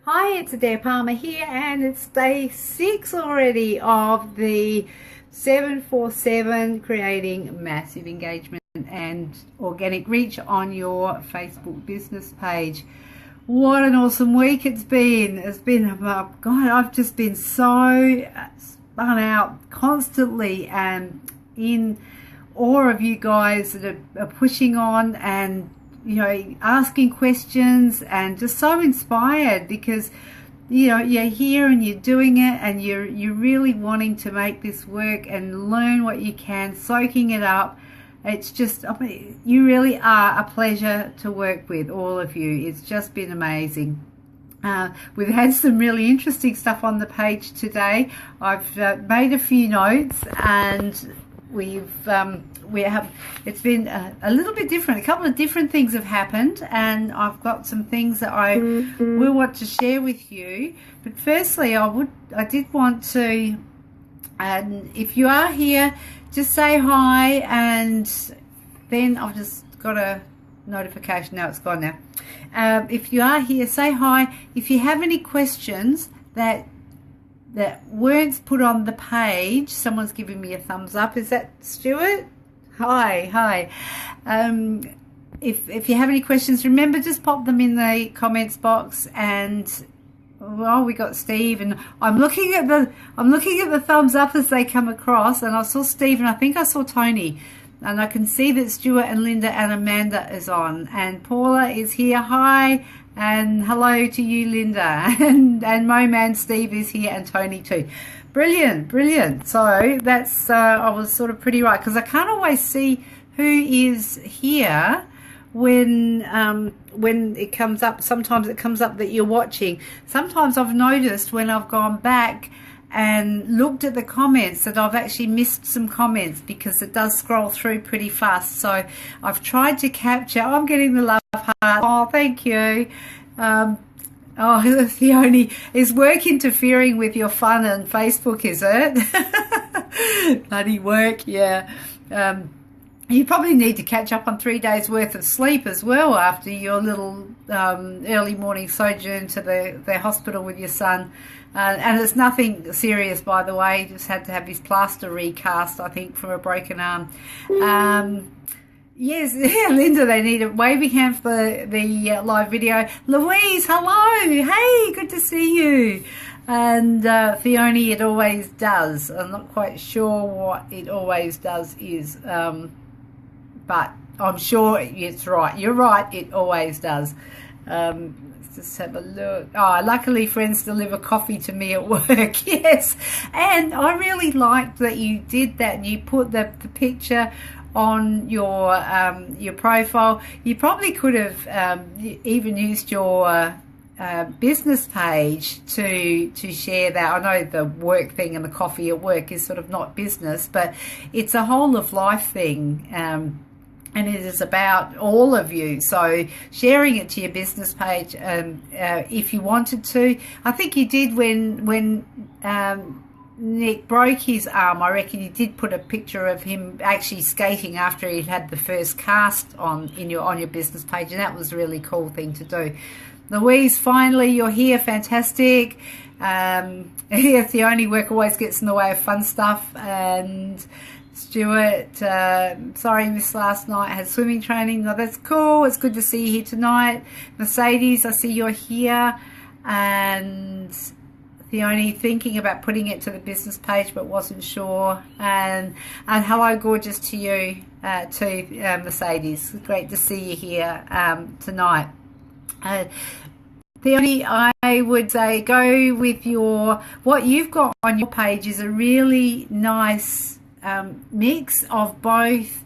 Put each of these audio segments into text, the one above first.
Hi, it's Adair Palmer here, and it's day 6 already of the 747 creating massive engagement and organic reach on your Facebook business page. What an awesome week it's been. God, I've just been so spun out constantly and in awe of you guys that are pushing on and asking questions, and just so inspired because you're here and you're doing it and you're really wanting to make this work and learn what you can, soaking it up. It's just, you really are a pleasure to work with, all of you. It's just been amazing. We've had some really interesting stuff on the page today. I've made a few notes, and it's been a little bit different. A couple of different things have happened, and I've got some things that I will want to share with you. But firstly, I did want to, if you are here, just say hi, and then I've just got a notification. Now it's gone now. If you are here, say hi. If you have any questions that weren't put on the page, someone's giving me a thumbs up. Is that Stuart? Hi. If you have any questions, remember, just pop them in the comments box. And we got Steve, and I'm looking at the thumbs up as they come across, and I saw Steve, and I think I saw Tony, and I can see that Stuart and Linda and Amanda is on, and Paula is here. Hi. And hello to you, Linda, and Moman Steve is here, and Tony too. Brilliant. So that's I was sort of pretty right, because I can't always see who is here when it comes up. Sometimes it comes up that you're watching. Sometimes I've noticed when I've gone back and looked at the comments that I've actually missed some comments, because it does scroll through pretty fast. So I've tried to capture. I'm getting the love heart. Oh, thank you. Theone, is work interfering with your fun on Facebook, is it? Bloody work, yeah. You probably need to catch up on 3 days worth of sleep as well after your little early morning sojourn to the hospital with your son. And it's nothing serious, by the way. He just had to have his plaster recast, I think, from a broken arm. Yes, yeah, Linda, they need a waving hand for the live video. Louise, hello. Hey, good to see you. And Fiona, it always does. I'm not quite sure what it always does is, but I'm sure it's right. You're right, it always does. Let's just have a look. Oh, luckily friends deliver coffee to me at work. Yes, and I really liked that you did that, and you put the picture on your profile. You probably could have even used your business page to share that. I know the work thing and the coffee at work is sort of not business, but it's a whole of life thing, and it is about all of you. So sharing it to your business page, if you wanted to. I think you did when Nick broke his arm. I reckon you did put a picture of him actually skating after he'd had the first cast on your business page, and that was a really cool thing to do. Louise, finally you're here. Fantastic. The only work always gets in the way of fun stuff. And Stuart, sorry missed last night, had swimming training. No, that's cool. It's good to see you here tonight. Mercedes, I see you're here. And the only thinking about putting it to the business page but wasn't sure. And hello, gorgeous to you too, Mercedes. Great to see you here tonight. The only, I would say, go with what you've got on your page is a really nice mix of both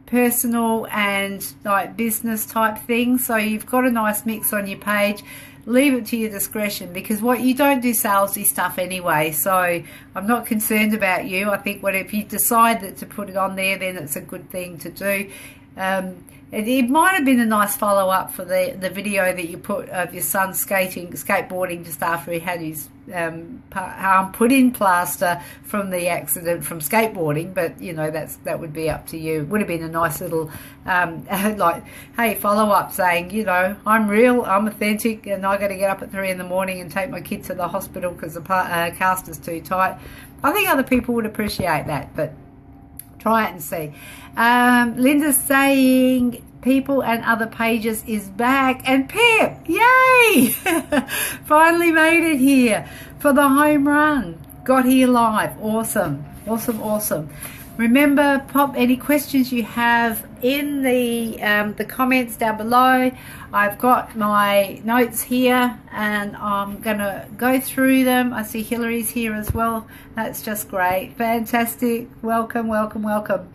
personal and like business type things. So you've got a nice mix on your page. Leave it to your discretion, because what you don't do salesy stuff anyway, so I'm not concerned about you. I think if you decide that to put it on there, then it's a good thing to do. It might have been a nice follow-up for the video that you put of your son skateboarding just after he had his arm put in plaster from the accident from skateboarding, but you know, that would be up to you. It would have been a nice little like, hey, follow-up saying, you know, I'm real, I'm authentic, and I got to get up at 3 in the morning and take my kid to the hospital because the cast is too tight. I think other people would appreciate that, but try it and see. Linda's saying People and Other Pages is back, and Pip, yay! Finally made it here for the home run. Got here live. Awesome, awesome, awesome. Remember, pop any questions you have in the comments down below. I've got my notes here and I'm gonna go through them. I see Hillary's here as well. That's just great. Fantastic. Welcome, welcome, welcome.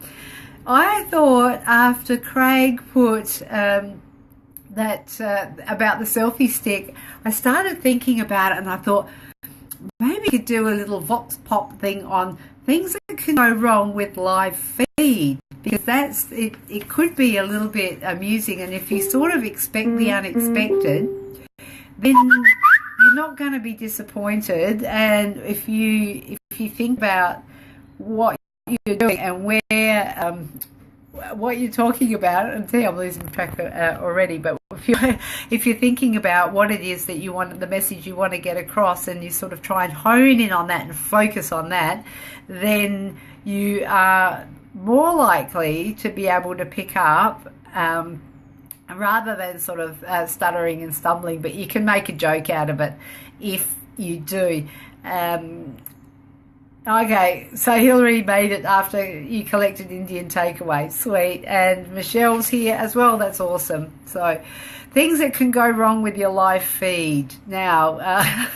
I thought after Craig put that about the selfie stick, I started thinking about it and I thought maybe we could do a little Vox Pop thing on things that can go wrong with live feed, because it could be a little bit amusing, and if you sort of expect the unexpected, then you're not going to be disappointed. And if you think about what you're doing and where what you're talking about, and see, I'm losing track already, but if you're thinking about what it is that you want, the message you want to get across, and you sort of try and hone in on that and focus on that, then you are more likely to be able to pick up rather than sort of stuttering and stumbling. But you can make a joke out of it if you do. Okay, so Hillary made it after you collected Indian takeaway. Sweet. And Michelle's here as well. That's awesome. So things that can go wrong with your live feed. Now,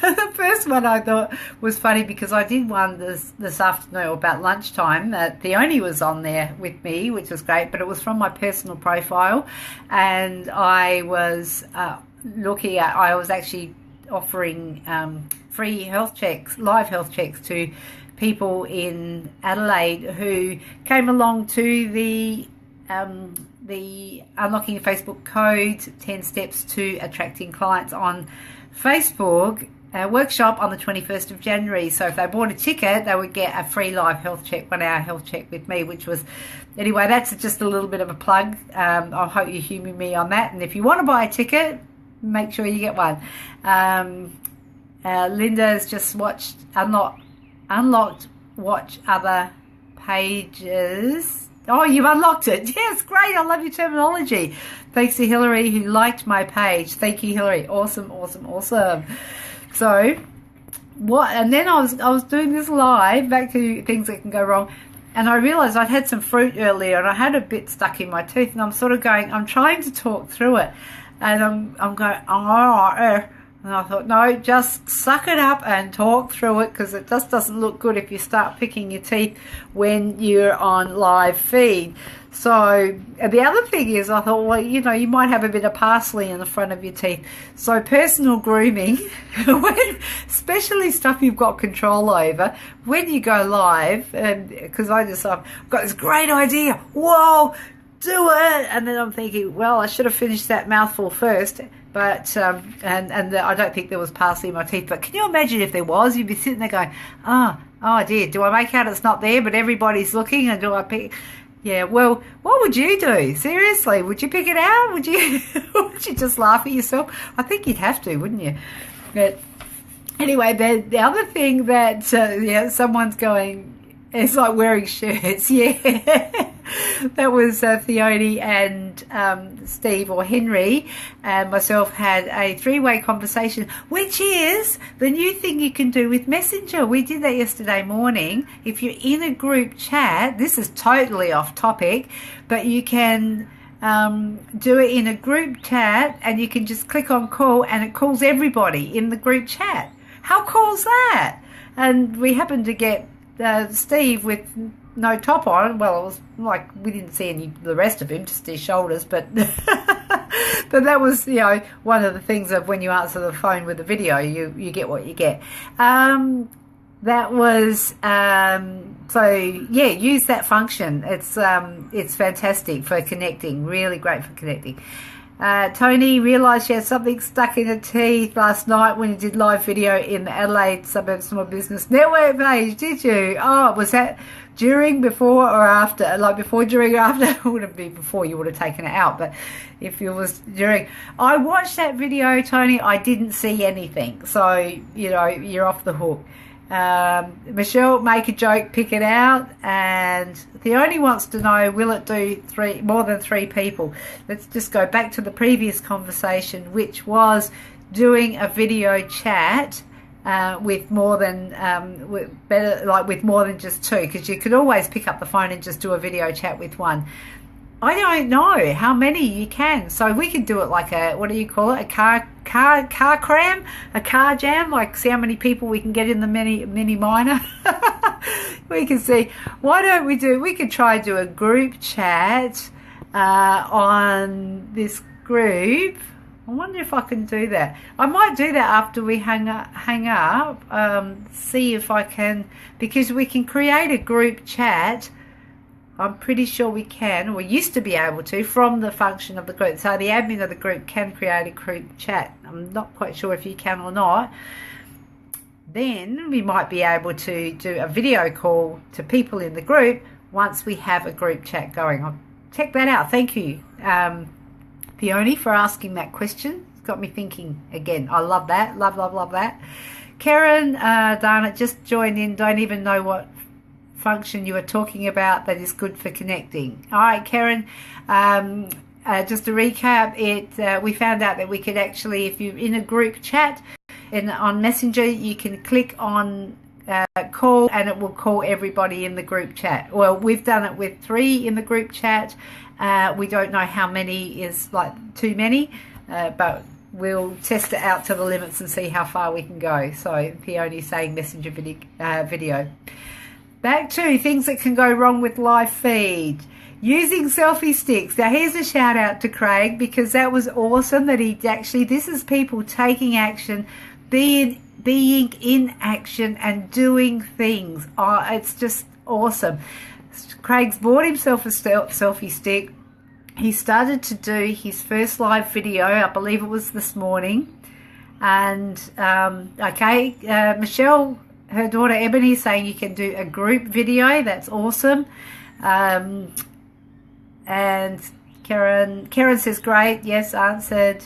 the first one I thought was funny because I did one this afternoon about lunchtime. Theoni was on there with me, which was great, but it was from my personal profile. And I was I was actually offering free health checks, live health checks to people in Adelaide who came along to the Unlocking Facebook Code 10 Steps to Attracting Clients on Facebook workshop on the 21st of January. So if they bought a ticket, they would get a free live health check, 1 hour health check with me, which was, anyway, that's just a little bit of a plug. I hope you humour me on that. And if you want to buy a ticket, make sure you get one. Linda's just watched Unlocked Watch Other Pages. Oh, you've unlocked it. Yes, great. I love your terminology. Thanks to Hillary who liked my page. Thank you, Hillary. Awesome, awesome, awesome. So what? And then I was doing this live, back to things that can go wrong, and I realized I'd had some fruit earlier and I had a bit stuck in my teeth, and I'm sort of going, I'm trying to talk through it, and I'm going, and I thought, no, just suck it up and talk through it, because it just doesn't look good if you start picking your teeth when you're on live feed. So the other thing is, I thought, well, you know, you might have a bit of parsley in the front of your teeth. So personal grooming, especially stuff you've got control over, when you go live, because I've got this great idea, whoa, do it, and then I'm thinking, well, I should have finished that mouthful first. But I don't think there was parsley in my teeth. But can you imagine if there was? You'd be sitting there going, oh dear, do I make out it's not there, but everybody's looking, and do I pick? Yeah, well, what would you do? Seriously, would you pick it out? Would you would you just laugh at yourself? I think you'd have to, wouldn't you? But anyway, the other thing that someone's going, it's like wearing shirts. Yeah. That was Theoni and Steve, or Henry, and myself had a 3-way conversation, which is the new thing you can do with Messenger. We did that yesterday morning. If you're in a group chat, this is totally off topic, but you can do it in a group chat, and you can just click on call and it calls everybody in the group chat. How cool is that? And we happened to get Steve with no top on. Well, it was like we didn't see any the rest of him, just his shoulders, but but that was, you know, one of the things of when you answer the phone with a video, you get what you get. that was so yeah, use that function. It's fantastic for connecting, really great for connecting. Tony realised she had something stuck in her teeth last night when you did live video in the Adelaide Suburb Small Business Network page. Did you? Oh, was that during, before, or after? Like before, during, or after? It wouldn't be before, you would have taken it out, but if it was during. I watched that video, Tony. I didn't see anything, so you know, you're off the hook. Michelle, make a joke, pick it out. And Theone wants to know, will it do more than three people? Let's just go back to the previous conversation, which was doing a video chat with more than with more than just two, because you could always pick up the phone and just do a video chat with one. I don't know how many you can, so we could do it like a, what do you call it, a car cram, a car jam, like see how many people we can get in the mini minor. We can see, why don't we could try do a group chat on this group. I wonder if I can do that. I might do that after we hang up, see if I can, because we can create a group chat. I'm pretty sure we can, or used to be able to, from the function of the group. So the admin of the group can create a group chat. I'm not quite sure if you can or not. Then we might be able to do a video call to people in the group once we have a group chat going. I'll check that out. Thank you, Theone, for asking that question. It's got me thinking again. I love that. Love that. Karen, darn it, just joined in. Don't even know what function you were talking about that is good for connecting. All right, Karen, just to recap, we found out that we could actually, if you're in a group chat on Messenger, you can click on call and it will call everybody in the group chat. Well, we've done it with 3 in the group chat. We don't know how many is like too many, but we'll test it out to the limits and see how far we can go. So Peony's saying Messenger video. Back to things that can go wrong with live feed. Using selfie sticks. Now here's a shout out to Craig, because that was awesome that he actually, this is people taking action, being in action and doing things. Oh, it's just awesome. Craig's bought himself a selfie stick. He started to do his first live video, I believe it was this morning. And Michelle, her daughter Ebony, saying you can do a group video. That's awesome. And Karen says great. Yes, answered.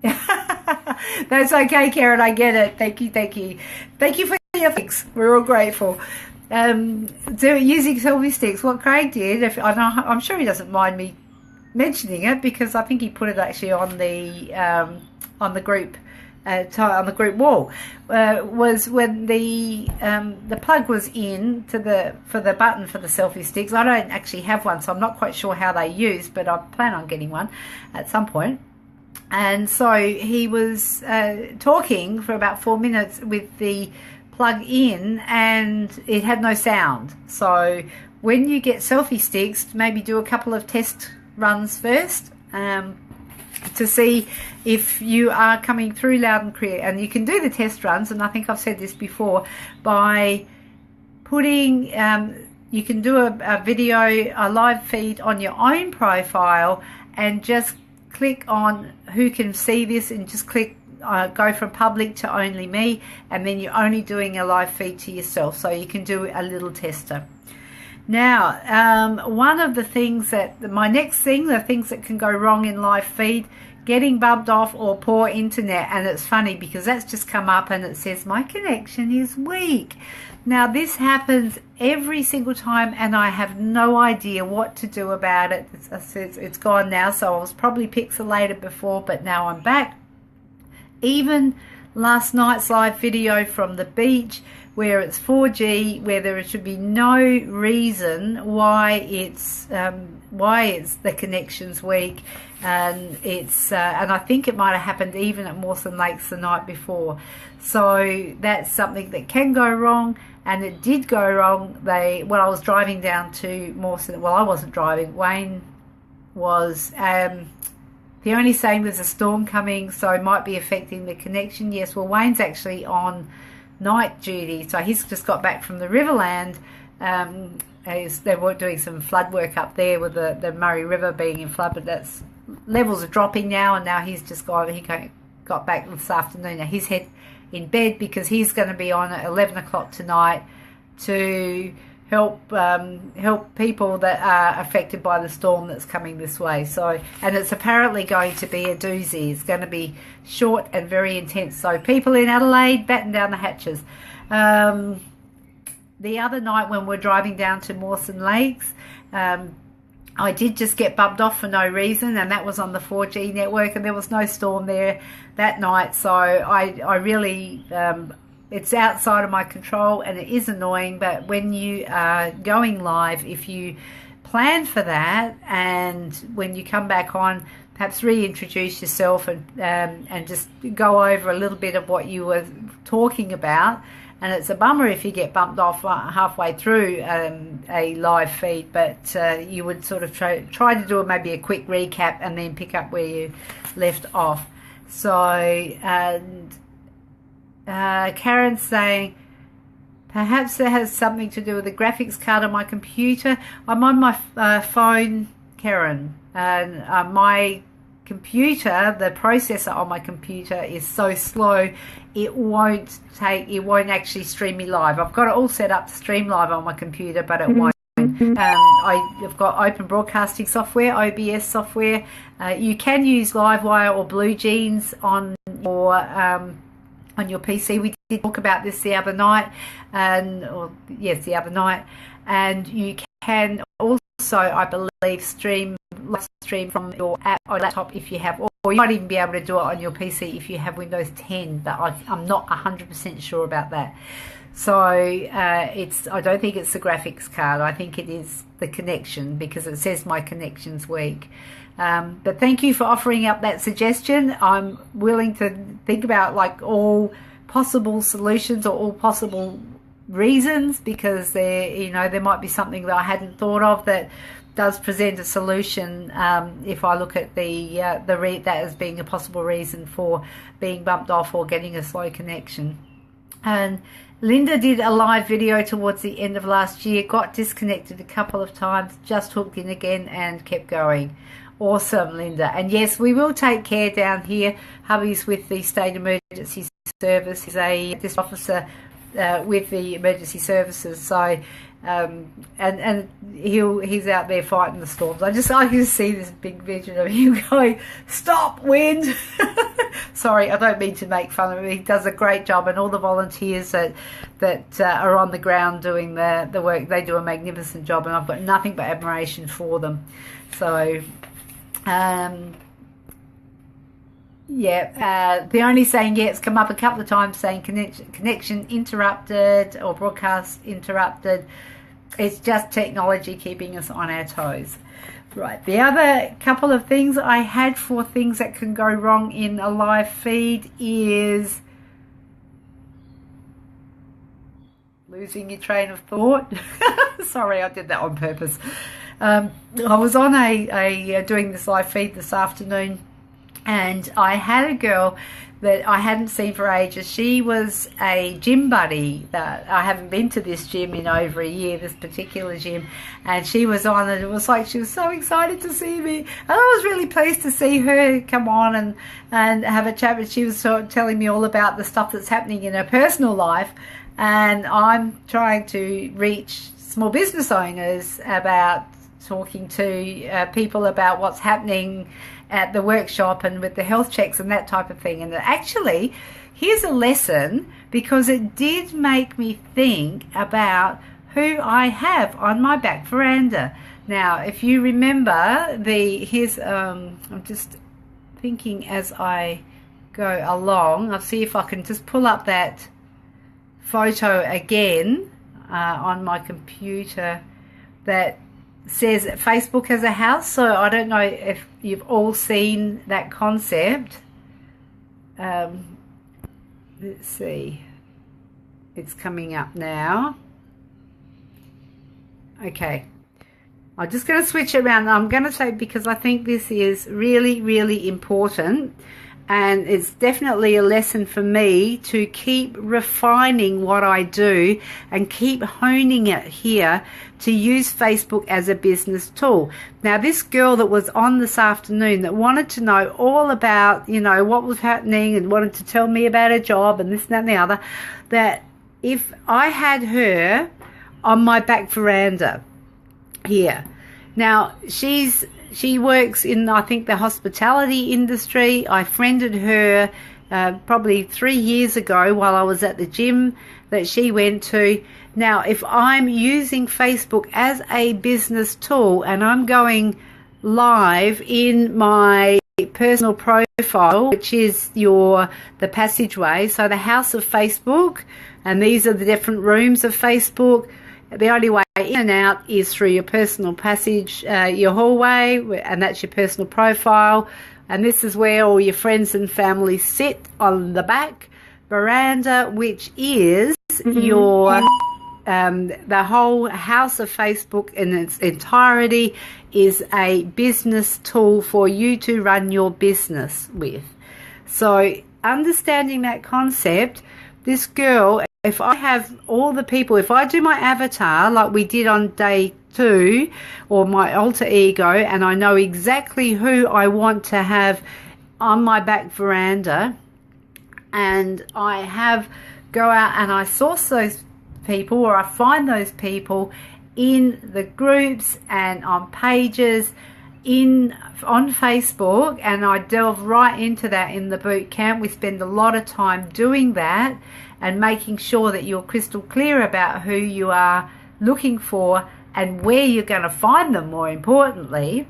That's okay, Karen. I get it. Thank you for your thanks. We're all grateful. Using selfie sticks. What Craig did, I'm sure he doesn't mind me mentioning it, because I think he put it actually on the group. On the group wall, was when the plug was in for the button for the selfie sticks. I don't actually have one, so I'm not quite sure how they use, but I plan on getting one at some point. And so he was talking for about 4 minutes with the plug in, and it had no sound. So when you get selfie sticks, maybe do a couple of test runs first, to see if you are coming through loud and clear. And you can do the test runs, and I think I've said this before, by putting you can do a video, a live feed on your own profile, and just click on who can see this, and just click go from public to only me, and then you're only doing a live feed to yourself, so you can do a little tester. Now, one of the things that, the things that can go wrong in live feed, getting bumped off or poor internet. And it's funny because that's just come up and it says my connection is weak. Now this happens every single time, and I have no idea what to do about it. It's gone now, so I was probably pixelated before, but now I'm back. Even last night's live video from the beach, where it's 4G, where there should be no reason why it's the connection's weak, and and I think it might have happened even at Mawson Lakes the night before. So that's something that can go wrong, and it did go wrong. When I was driving down to Mawson, well, I wasn't driving. Wayne was. The only saying there's a storm coming, so it might be affecting the connection. Yes, well, Wayne's actually on night duty. So he's just got back from the Riverland. They were doing some flood work up there with the Murray River being in flood, but that's levels are dropping now, and now he's just got back this afternoon. Now he's in bed because he's going to be on at 11 o'clock tonight to help people that are affected by the storm that's coming this way. So, and it's apparently going to be a doozy. It's going to be short and very intense. So people in Adelaide, batten down the hatches. The other night when we're driving down to Mawson Lakes, I did just get bumped off for no reason, and that was on the 4G network, and there was no storm there that night. So I really, it's outside of my control, and it is annoying. But when you are going live, if you plan for that, and when you come back on, perhaps reintroduce yourself and just go over a little bit of what you were talking about. And it's a bummer if you get bumped off halfway through a live feed, but you would sort of try to do maybe a quick recap and then pick up where you left off. So, and Karen's saying, perhaps it has something to do with the graphics card on my computer. I'm on my phone, Karen, and my computer, the processor on my computer is so slow it won't actually stream me live. I've got it all set up to stream live on my computer, but it won't. I've got open broadcasting software, OBS software. You can use Livewire or BlueJeans on your PC. We did talk about this the other night, the other night, and you can also, I believe, live stream from your app or laptop if you have, or you might even be able to do it on your PC if you have Windows 10, but I'm not 100% sure about that. So I don't think it's the graphics card. I think it is the connection, because it says my connection's weak. But thank you for offering up that suggestion. I'm willing to think about like all possible solutions or all possible reasons, because there might be something that I hadn't thought of that does present a solution if I look at that as being a possible reason for being bumped off or getting a slow connection. And Linda did a live video towards the end of last year, got disconnected a couple of times, just hooked in again and kept going. Awesome, Linda. And yes, we will take care down here. Hubby's with the State Emergency Service. He's a district officer with the emergency services, so and he's out there fighting the storms. I can just see this big vision of him going, "Stop, wind!" Sorry, I don't mean to make fun of him. He does a great job, and all the volunteers that are on the ground doing the work, they do a magnificent job, and I've got nothing but admiration for them. So, the only saying, it's come up a couple of times saying connection interrupted or broadcast interrupted. It's just technology keeping us on our toes. Right, the other couple of things I had for things that can go wrong in a live feed is losing your train of thought. Sorry, I did that on purpose. I was on doing this live feed this afternoon, and I had a girl that I hadn't seen for ages. She was a gym buddy. That I haven't been to this gym in over a year, this particular gym, and she was on, and it was like she was so excited to see me, and I was really pleased to see her come on and have a chat. But she was sort of telling me all about the stuff that's happening in her personal life, and I'm trying to reach small business owners about talking to people about what's happening at the workshop and with the health checks and that type of thing. And actually, here's a lesson, because it did make me think about who I have on my back veranda. Now, if you remember, I'm just thinking as I go along, I'll see if I can just pull up that photo again on my computer that says that Facebook has a house. So I don't know if you've all seen that concept. Let's see, it's coming up now. Okay, I'm just going to switch around. I'm going to say, because I think this is really, really important. And it's definitely a lesson for me to keep refining what I do and keep honing it here to use Facebook as a business tool. Now, this girl that was on this afternoon that wanted to know all about, you know, what was happening and wanted to tell me about her job and this and that and the other, that if I had her on my back veranda here. Now, she works in, I think, the hospitality industry. I friended her probably 3 years ago while I was at the gym that she went to. Now, if I'm using Facebook as a business tool and I'm going live in my personal profile, which is the passageway, so the house of Facebook, and these are the different rooms of Facebook. The only way in and out is through your personal passage, your hallway, and that's your personal profile. And this is where all your friends and family sit on the back veranda, which is your the whole house of Facebook in its entirety is a business tool for you to run your business with. So understanding that concept, this girl, if I have all the people, if I do my avatar like we did on day 2, or my alter ego, and I know exactly who I want to have on my back veranda, and I go out and I source those people, or I find those people in the groups and on pages on Facebook, and I delve right into that in the boot camp. We spend a lot of time doing that and making sure that you're crystal clear about who you are looking for and where you're going to find them, more importantly.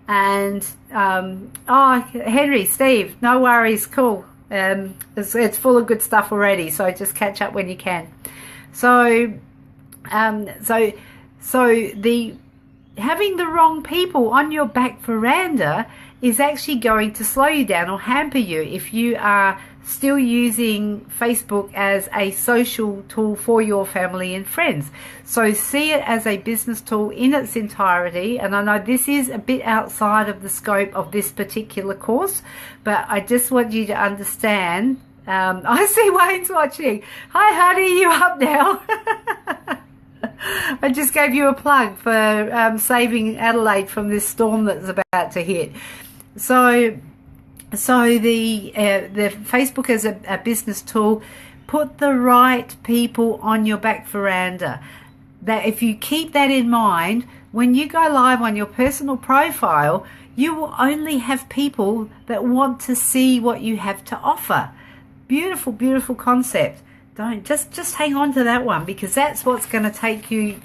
And Henry, Steve, no worries, cool. It's full of good stuff already, so just catch up when you can. So the having the wrong people on your back veranda is actually going to slow you down or hamper you if you are still using Facebook as a social tool for your family and friends. So see it as a business tool in its entirety. And I know this is a bit outside of the scope of this particular course, but I just want you to understand. I see Wayne's watching. Hi honey, you up now? I just gave you a plug for saving Adelaide from this storm that's about to hit. So the Facebook as a business tool, put the right people on your back veranda. That if you keep that in mind, when you go live on your personal profile, you will only have people that want to see what you have to offer. Beautiful, beautiful concept. Don't just hang on to that one, because that's what's going to take you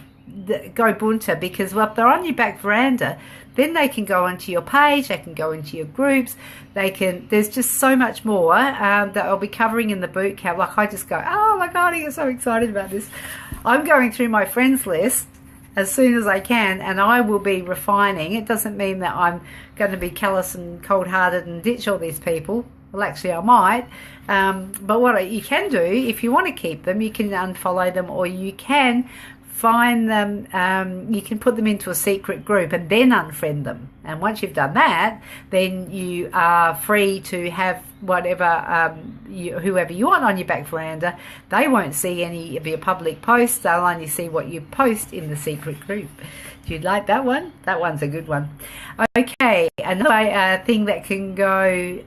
go bunter. Because if they're on your back veranda, then they can go onto your page, they can go into your groups, there's just so much more that I'll be covering in the boot camp. Like I just go, oh my God, I get so excited about this. I'm going through my friends list as soon as I can, and I will be refining. It doesn't mean that I'm going to be callous and cold-hearted and ditch all these people. Well, actually, I might. But what you can do, if you want to keep them, you can unfollow them, or you can find them, you can put them into a secret group and then unfriend them. And once you've done that, then you are free to have whatever, whoever you want on your back veranda. They won't see any of your public posts. They'll only see what you post in the secret group. Do you like that one? That one's a good one. Okay, another thing that can go...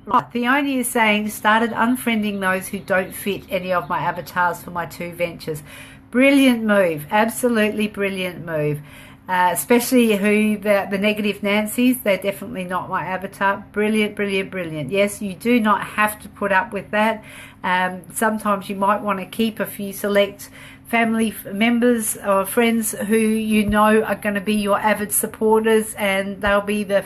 Theonia is saying, started unfriending those who don't fit any of my avatars for my 2 ventures. Brilliant move, absolutely brilliant move. Especially the negative Nancy's, they're definitely not my avatar. Brilliant, brilliant, brilliant. Yes, you do not have to put up with that. Sometimes you might want to keep a few select family members or friends who you know are going to be your avid supporters, and they'll be the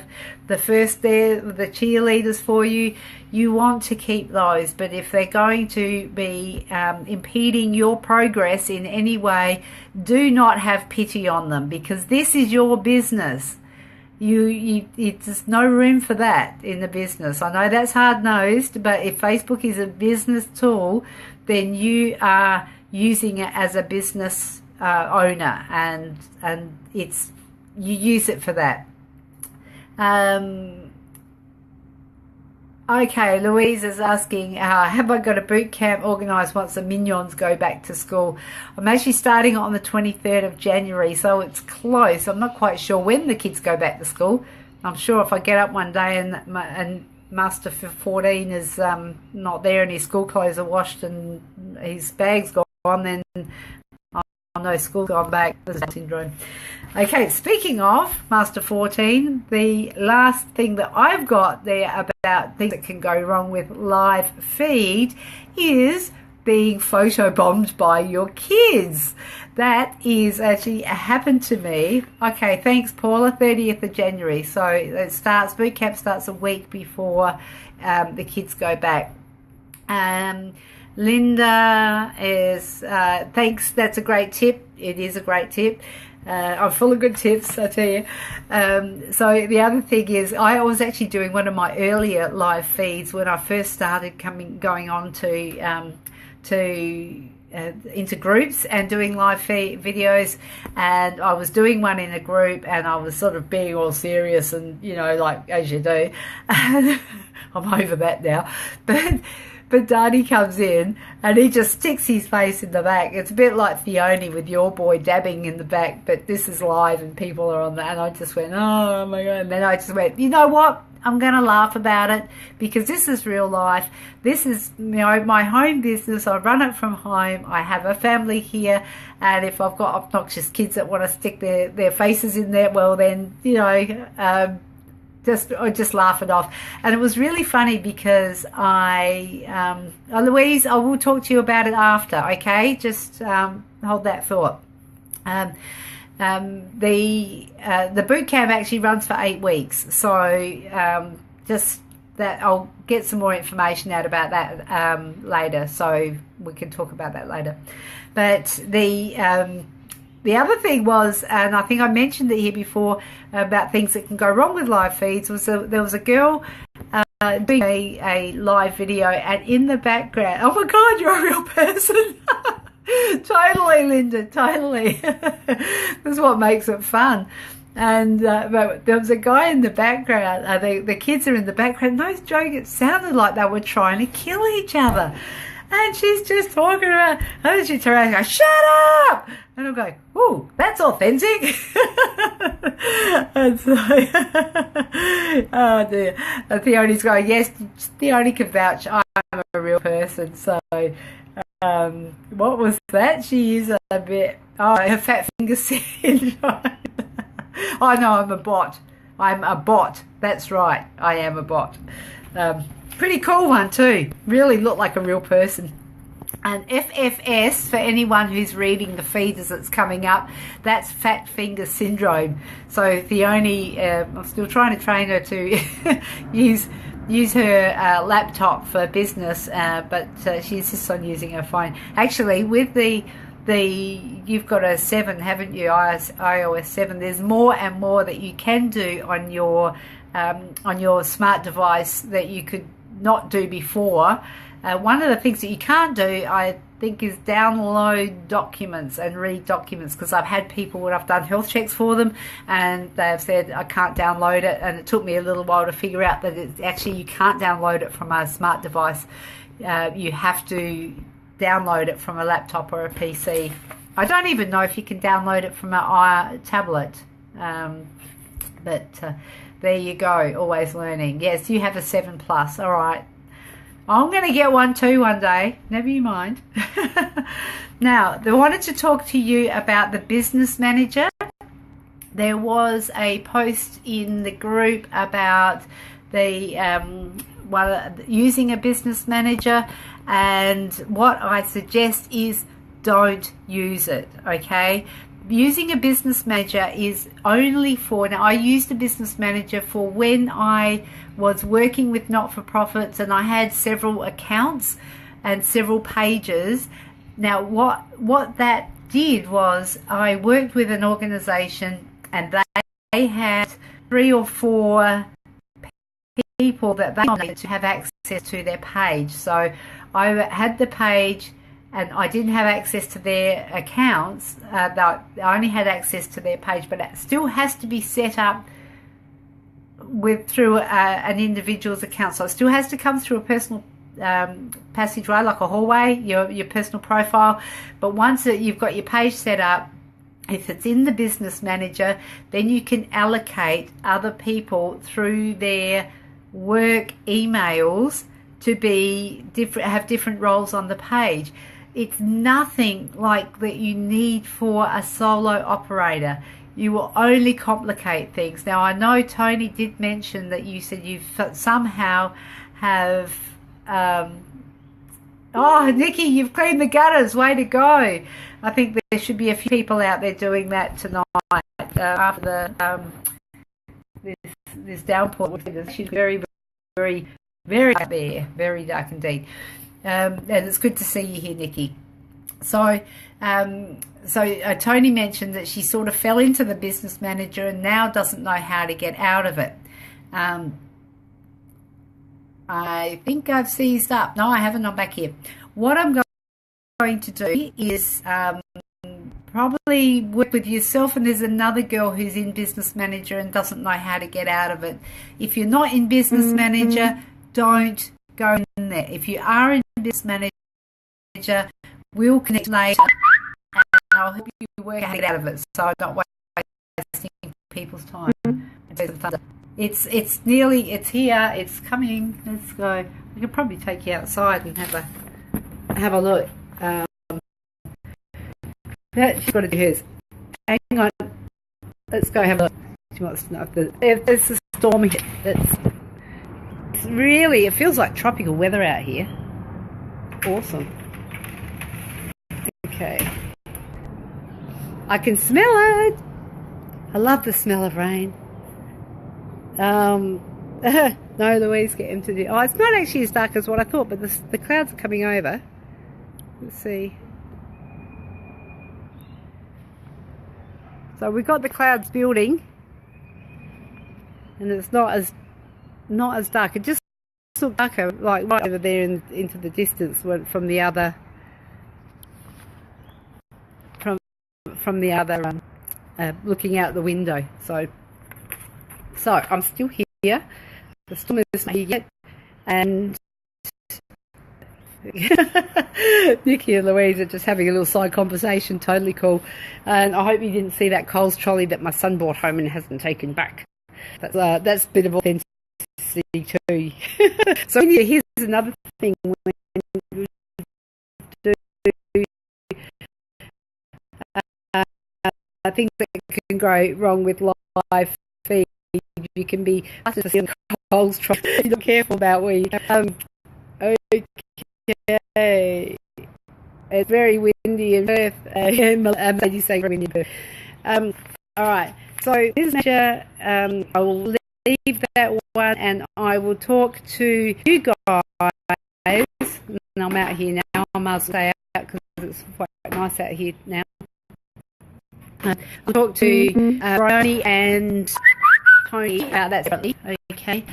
first there, the cheerleaders for you. You want to keep those, but if they're going to be impeding your progress in any way, do not have pity on them, because this is your business. There's no room for that in the business. I know that's hard-nosed, but if Facebook is a business tool, then you are using it as a business owner, and you use it for that. Okay, Louise is asking, have I got a boot camp organised once the Minions go back to school? I'm actually starting on the 23rd of January, so it's close. I'm not quite sure when the kids go back to school. I'm sure if I get up one day and Master 14 is not there and his school clothes are washed and his bag's gone, then I know school's gone back. This is syndrome. Okay, speaking of Master 14, the last thing that I've got there about things that can go wrong with live feed is being photobombed by your kids. That is actually happened to me. Okay, thanks Paula, 30th of January. So it starts, boot camp starts a week before the kids go back. Linda is, thanks, that's a great tip. It is a great tip. I'm full of good tips, I tell you. So the other thing is, I was actually doing one of my earlier live feeds when I first started going on to into groups and doing live feed videos, and I was doing one in a group and I was sort of being all serious and, you know, like as you do. I'm over that now, but Danny comes in and he just sticks his face in the back. It's a bit like Theone with your boy dabbing in the back, but this is live and people are on that. And I just went, oh my God. And then I just went, you know what? I'm going to laugh about it because this is real life. This is, you know, my home business. I run it from home. I have a family here. And if I've got obnoxious kids that want to stick their faces in there, well then, you know, just laugh it off. And it was really funny because Louise, I will talk to you about it after, okay? Just hold that thought. The boot camp actually runs for 8 weeks, so just that I'll get some more information out about that later, so we can talk about that later. But the other thing was, and I think I mentioned it here before about things that can go wrong with live feeds, was there was a girl doing a live video, and in the background, oh my God, you're a real person. Totally, Linda, totally. This is what makes it fun. And but there was a guy in the background, the kids are in the background, no joke, it sounded like they were trying to kill each other. And she's just talking about, and then she turns around and goes, shut up! And I'm going, ooh, that's authentic. And so, oh dear. And Theone's going, yes, Theone can vouch, I'm a real person. So, what was that? She is a bit, her fat finger syndrome. Oh no, I'm a bot. I'm a bot. That's right, I am a bot. Pretty cool one too. Really looked like a real person. And FFS, for anyone who's reading the feed as it's coming up, that's fat finger syndrome. So Theone, I'm still trying to train her to use her laptop for business, but she insists on using her phone. Actually, with you've got a 7, haven't you? iOS 7. There's more and more that you can do on your smart device that you could not do before. One of the things that you can't do, I think, is download documents and read documents, because I've had people when I've done health checks for them and they've said I can't download it, and it took me a little while to figure out that it's actually, you can't download it from a smart device. You have to download it from a laptop or a PC. I don't even know if you can download it from a tablet, but there you go, always learning. Yes, you have a 7 Plus. All right. I'm going to get one too one day. Never you mind. Now, I wanted to talk to you about the Business Manager. There was a post in the group about using a Business Manager, and what I suggest is don't use it, okay? Using a Business Manager is only for, now I used a Business Manager for when I was working with not-for-profits and I had several accounts and several pages. Now what that did was, I worked with an organization and they had 3 or 4 people that they wanted to have access to their page. So I had the page and I didn't have access to their accounts. I only had access to their page, but it still has to be set up through an individual's account, so it still has to come through a personal passageway, like a hallway, your personal profile. But once you've got your page set up, if it's in the business manager, then you can allocate other people through their work emails to be different, have different roles on the page. It's nothing like that you need for a solo operator. You will only complicate things. Now, I know Tony did mention that you said you somehow have oh, Nikki, you've cleaned the gutters. Way to go. I think there should be a few people out there doing that tonight after the this downpour. She's very, very, very dark there. Very dark indeed. And it's good to see you here, Nikki. So, Tony mentioned that she sort of fell into the business manager and now doesn't know how to get out of it. I think I've seized up. No, I haven't. I'm back here. What I'm going to do is probably work with yourself, and there's another girl who's in business manager and doesn't know how to get out of it. If you're not in business manager, don't go in there. If you are in business manager, we'll connect later and I'll help you work out how to get out of it, so I'm not wasting people's time. It's here, it's coming. Let's go. We could probably take you outside and have a look. She's got to do hers. Hang on. Let's go have a look. She wants to know if there's a storm here. It's really, it feels like tropical weather out here. Awesome. Okay. I can smell it. I love the smell of rain. No, Louise, get him to do. Oh, it's not actually as dark as what I thought, but the clouds are coming over. Let's see. So we've got the clouds building, and it's not as dark. It just looks darker, like right over there into the distance from the other looking out the window. So I'm still here. The storm is not here yet, and Nikki and Louise are just having a little side conversation. Totally cool. And I hope you didn't see that Coles trolley that my son brought home and hasn't taken back. That's a bit of authenticity too. So here's another thing when you do things that can go wrong with live feed. You can be Coles trolley. You're not careful about where you okay. It's very windy in Perth. You say windy in Perth. All right. So this measure, I will leave that one, and I will talk to you guys. And I'm out here now. I must stay out because it's quite nice out here now. I'll talk to Bryony and Tony about that separately. Okay.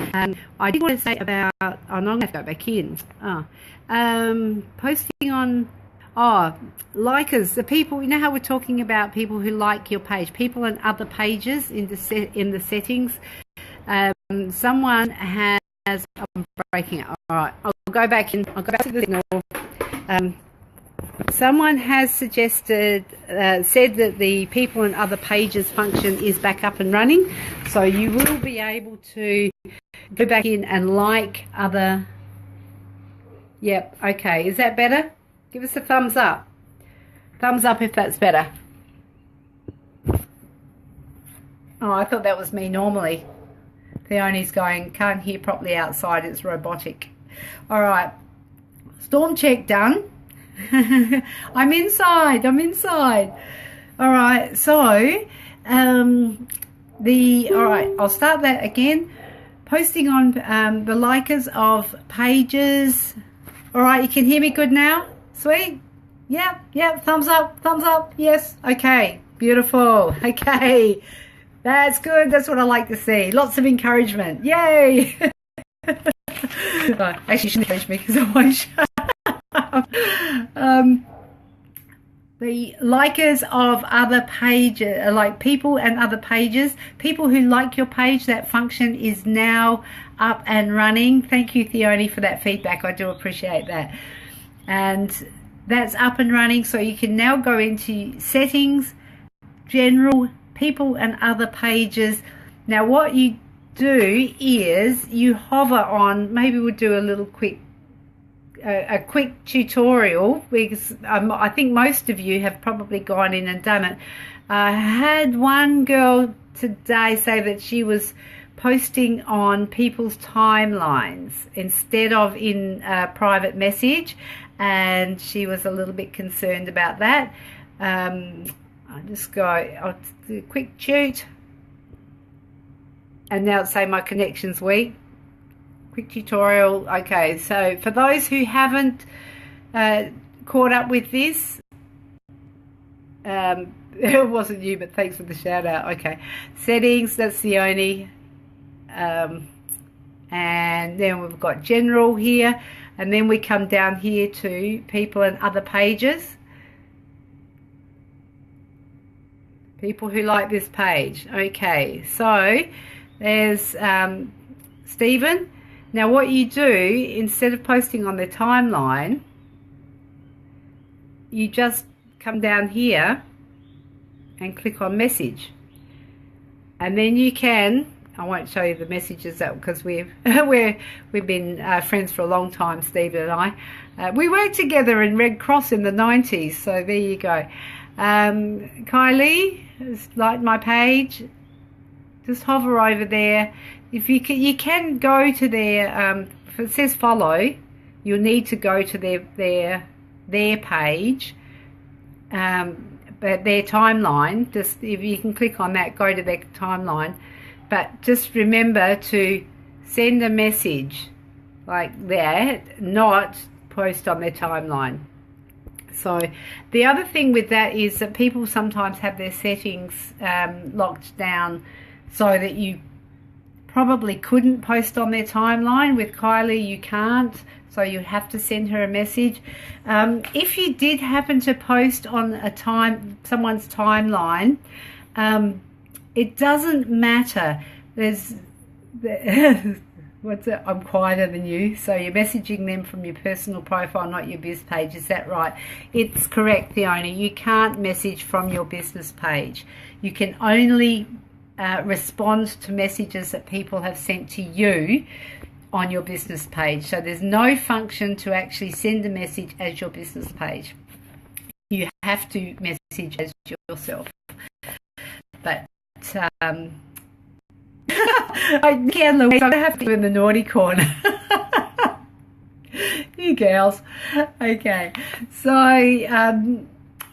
I did want to say about. Oh, no, I'm going to have to go back in. Posting on. Likers, the people. You know how we're talking about people who like your page, people on other pages in the settings. Someone has. I'm breaking it. All right. I'll go back in. I'll go back to the signal. Someone has suggested, said that the people on other pages function is back up and running, so you will be able to go back in and like other. Yep. Okay. Is that better? Give us a thumbs up. Thumbs up if that's better. Oh, I thought that was me normally. Theoni's going, can't hear properly outside. It's robotic. All right. Storm check done. I'm inside. All right. So, all right. I'll start that again. Posting on the likers of pages. All right. You can hear me good now? Sweet. Yeah. Thumbs up. Yes. Okay. Beautiful. Okay. That's good. That's what I like to see. Lots of encouragement. Yay. Actually, you shouldn't encourage me because I won't shut up. the likers of other pages, like people and other pages, people who like your page, that function is now up and running. Thank you, Theoni, for that feedback. I do appreciate that. And that's up and running, so you can now go into settings, general, people and other pages. Now what you do is you hover on, maybe we'll do a little quick tutorial, because I think most of you have probably gone in and done it. I had one girl today say that she was posting on people's timelines instead of in a private message, and she was a little bit concerned about that. I'll do a quick toot, and now it's saying my connection's weak. Quick tutorial. Okay, so for those who haven't caught up with this, it wasn't you, but thanks for the shout out. Okay, settings, that's the only, and then we've got general here, and then we come down here to people and other pages, people who like this page. Okay, so there's Stephen. Now what you do, instead of posting on their timeline, you just come down here and click on message, and then you can, I won't show you the messages because we've been friends for a long time, Stephen and I. We worked together in Red Cross in the 90s, so there you go. Kylie has liked my page. Just hover over there. If you can go to their, if it says follow, you'll need to go to their page, but their timeline. Just if you can click on that, go to their timeline. But just remember to send a message like that, not post on their timeline. So the other thing with that is that people sometimes have their settings locked down, so that you probably couldn't post on their timeline. With Kylie you can't, so you have to send her a message. If you did happen to post on someone's timeline, it doesn't matter. I'm quieter than you. So you're messaging them from your personal profile, not your biz page. Is that right? It's correct, Theoni. You can't message from your business page. You can only respond to messages that people have sent to you on your business page. So there's no function to actually send a message as your business page. You have to message as yourself. But I can, Louise, I have to be in the naughty corner. You girls. Okay, so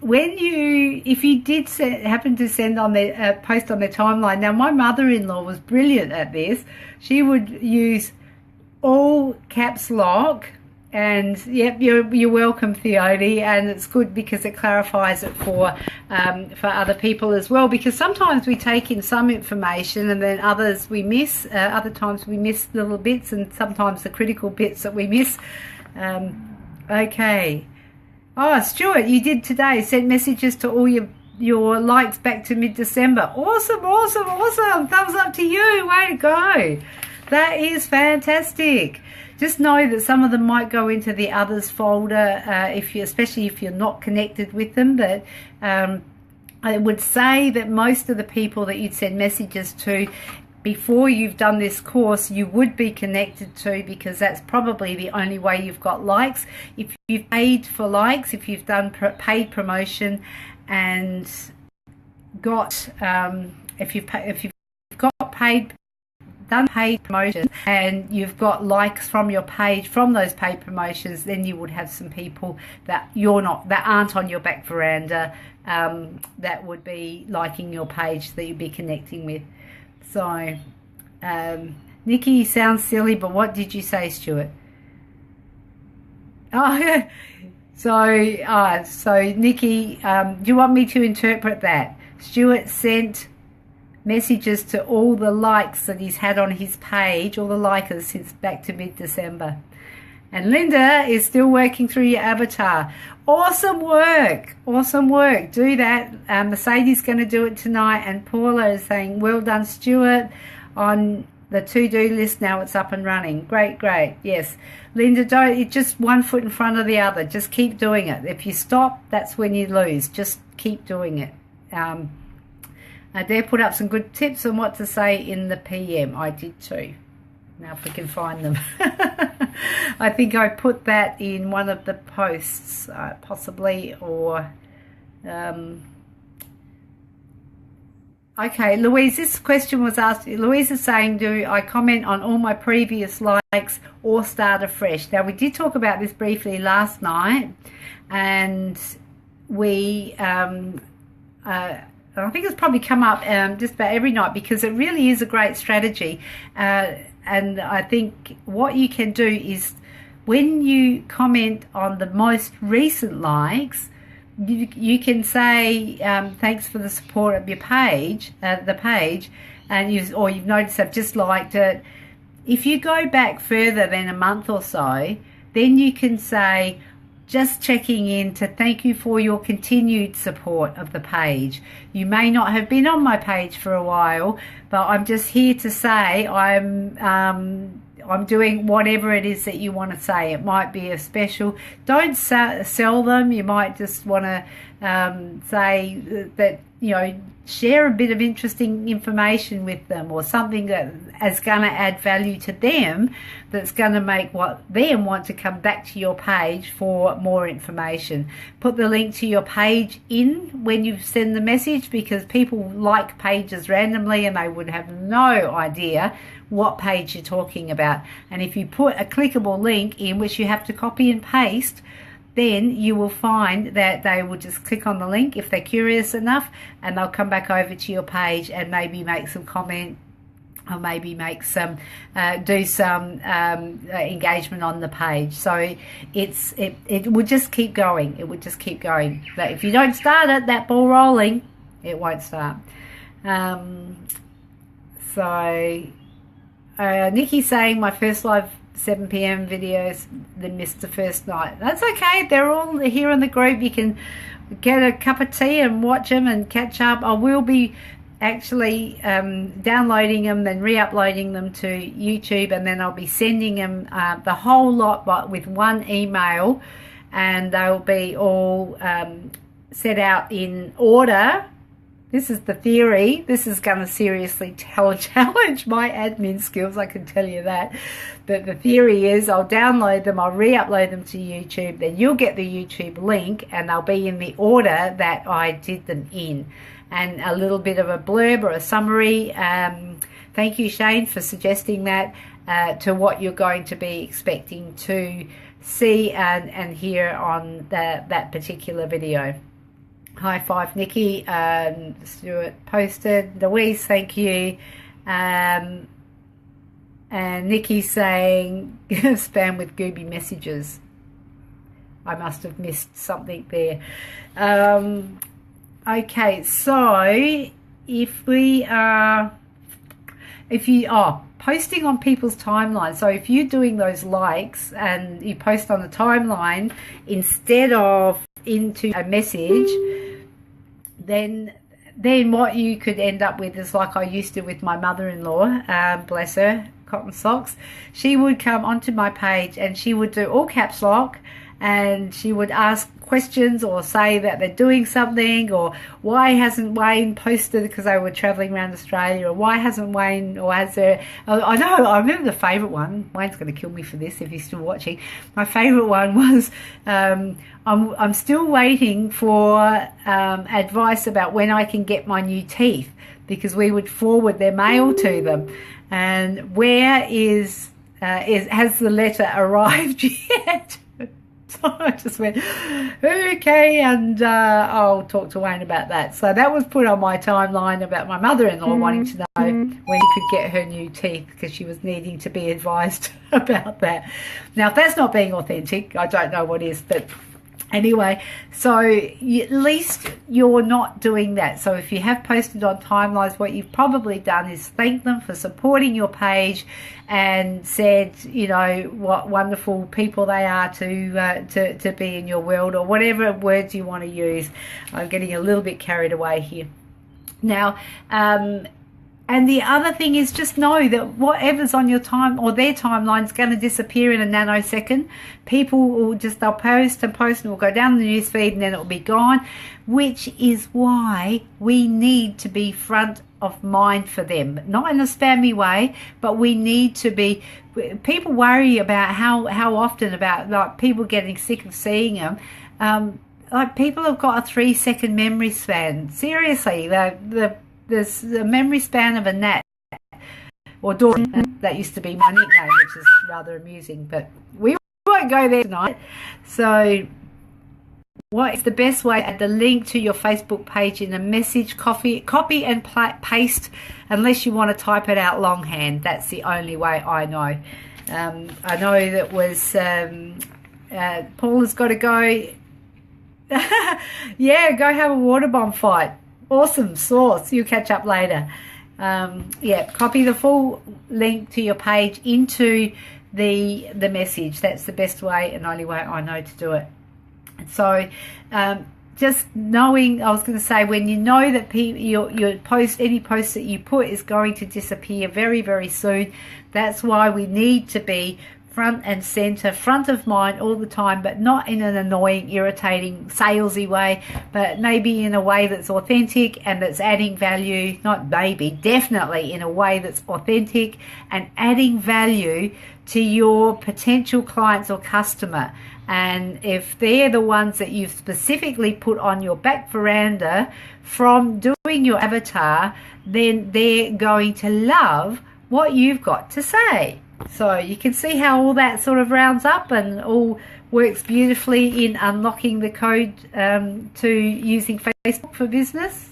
if you did happen to send on their post on their timeline. Now my mother-in-law was brilliant at this. She would use all caps lock, and yep, you're welcome, Theoni, and it's good because it clarifies it for other people as well, because sometimes we take in some information and then others we miss. Other times we miss little bits, and sometimes the critical bits that we miss. Okay. Oh, Stuart, you did today. Sent messages to all your likes back to mid-December. Awesome, awesome, awesome. Thumbs up to you. Way to go. That is fantastic. Just know that some of them might go into the others folder, especially if you're not connected with them. But I would say that most of the people that you'd send messages to before you've done this course, you would be connected to, because that's probably the only way you've got likes. If you've paid for likes, if you've done paid promotion and got if you've got done paid promotion and you've got likes from your page from those paid promotions, then you would have some people that aren't on your back veranda that would be liking your page, that you'd be connecting with. So, Nikki, sounds silly, but what did you say, Stuart? Oh, so Nikki, do you want me to interpret that? Stuart sent messages to all the likes that he's had on his page, all the likers since back to mid-December. And Linda is still working through your avatar. Awesome work. Awesome work. Do that. Mercedes going to do it tonight. And Paula is saying, well done, Stuart, on the to-do list. Now it's up and running. Great, great. Yes. Linda, don't, just one foot in front of the other. Just keep doing it. If you stop, that's when you lose. Just keep doing it. I dare put up some good tips on what to say in the PM. I did too. Now if we can find them. I think I put that in one of the posts, possibly, or... Okay, Louise, this question was asked. Louise is saying, do I comment on all my previous likes or start afresh? Now, we did talk about this briefly last night, and we... I think it's probably come up just about every night, because it really is a great strategy. And I think what you can do is, when you comment on the most recent likes, you can say thanks for the support of your page, the page, and you've noticed I've just liked it. If you go back further than a month or so, then you can say, just checking in to thank you for your continued support of the page. You may not have been on my page for a while, but I'm just here to say I'm doing whatever it is that you want to say. It might be a special. Don't sell them. You might just want to say that, you know, share a bit of interesting information with them, or something that is going to add value to them, that's going to make them want to come back to your page for more information. Put the link to your page in when you send the message, because people like pages randomly and they would have no idea what page you're talking about. And if you put a clickable link in, which you have to copy and paste, then you will find that they will just click on the link if they're curious enough, and they'll come back over to your page and maybe make some comment, or maybe make some do some engagement on the page. So it would just keep going. It would just keep going. But if you don't start it, that ball rolling, it won't start. Nikki's saying my first live 7 p.m. videos, then missed the first night. That's okay. They're all here in the group. You can get a cup of tea and watch them and catch up. I will be actually downloading them, then re-uploading them to YouTube, and then I'll be sending them the whole lot, but with one email, and they'll be all set out in order. This is the theory. This is going to seriously challenge my admin skills, I can tell you that. But the theory is, I'll download them, I'll re-upload them to YouTube, then you'll get the YouTube link, and they'll be in the order that I did them in. And a little bit of a blurb or a summary. Thank you, Shane, for suggesting that, to what you're going to be expecting to see and hear on that particular video. High five, Nikki. Stuart posted. Louise, thank you. And Nikki saying spam with Gooby messages. I must have missed something there. Okay, so if you posting on people's timeline, so if you're doing those likes and you post on the timeline instead of into a message, then what you could end up with is like I used to with my mother-in-law, bless her, cotton socks. She would come onto my page and she would do all caps lock, and she would ask questions or say that they're doing something, or why hasn't Wayne posted, because they were traveling around Australia, or why hasn't Wayne, or has there, I know, I remember the favourite one. Wayne's going to kill me for this if he's still watching. My favourite one was, I'm still waiting for advice about when I can get my new teeth, because we would forward their mail to them. And where has the letter arrived yet? So I just went, okay, and I'll talk to Wayne about that. So that was put on my timeline about my mother-in-law wanting to know when she could get her new teeth, because she was needing to be advised about that. Now, if that's not being authentic, I don't know what is. But Anyway, so at least you're not doing that. So if you have posted on timelines, what you've probably done is thank them for supporting your page and said, you know, what wonderful people they are to be in your world, or whatever words you want to use. I'm getting a little bit carried away here. Now, and the other thing is, just know that whatever's on your time or their timeline is going to disappear in a nanosecond. People will just, they'll post and post and will go down the news feed and then it'll be gone, which is why we need to be front of mind for them. Not in a spammy way, but we need to be, people worry about how often, about like people getting sick of seeing them. Like people have got a 3-second memory span. Seriously, there's the memory span of a gnat, or Dora. That used to be my nickname, which is rather amusing, but we won't go there tonight. So what is the best way? Add the link to your Facebook page in a message, copy and paste, unless you want to type it out longhand. That's the only way I know. I know that was Paula's got to go. Yeah, go have a water bomb fight. Awesome sauce. You'll catch up later. Yeah, copy the full link to your page into the message. That's the best way and only way I know to do it. So just knowing, I was going to say, when you know that your post, any post that you put is going to disappear very, very soon, that's why we need to be front and center, front of mind all the time, but not in an annoying, irritating, salesy way, but maybe in a way that's authentic and that's adding value. Not maybe, definitely in a way that's authentic and adding value to your potential clients or customer. And if they're the ones that you've specifically put on your back veranda from doing your avatar, then they're going to love what you've got to say. So you can see how all that sort of rounds up and all works beautifully in unlocking the code to using Facebook for business.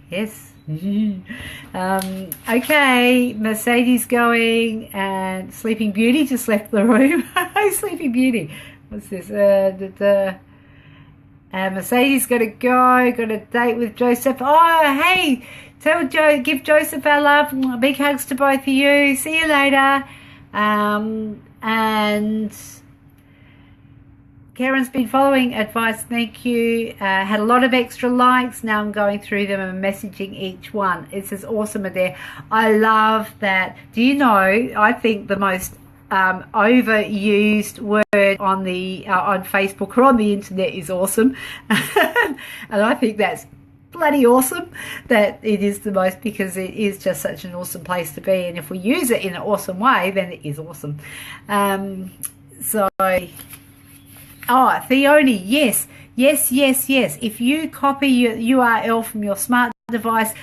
Yes. Okay, Mercedes going, and Sleeping Beauty just left the room. Hey, Sleeping Beauty. What's this? Mercedes got to go. Got a date with Joseph. Oh, hey. Tell give Joseph our love. Big hugs to both of you. See you later. And Karen's been following advice. Thank you. Had a lot of extra likes. Now I'm going through them and messaging each one. It's as awesome there. I love that. Do you know, I think the most overused word on the on Facebook or on the internet is awesome. And I think that's bloody awesome that it is the most, because it is just such an awesome place to be, and if we use it in an awesome way, then it is awesome. So Theoni, yes, if you copy your URL from your smart device,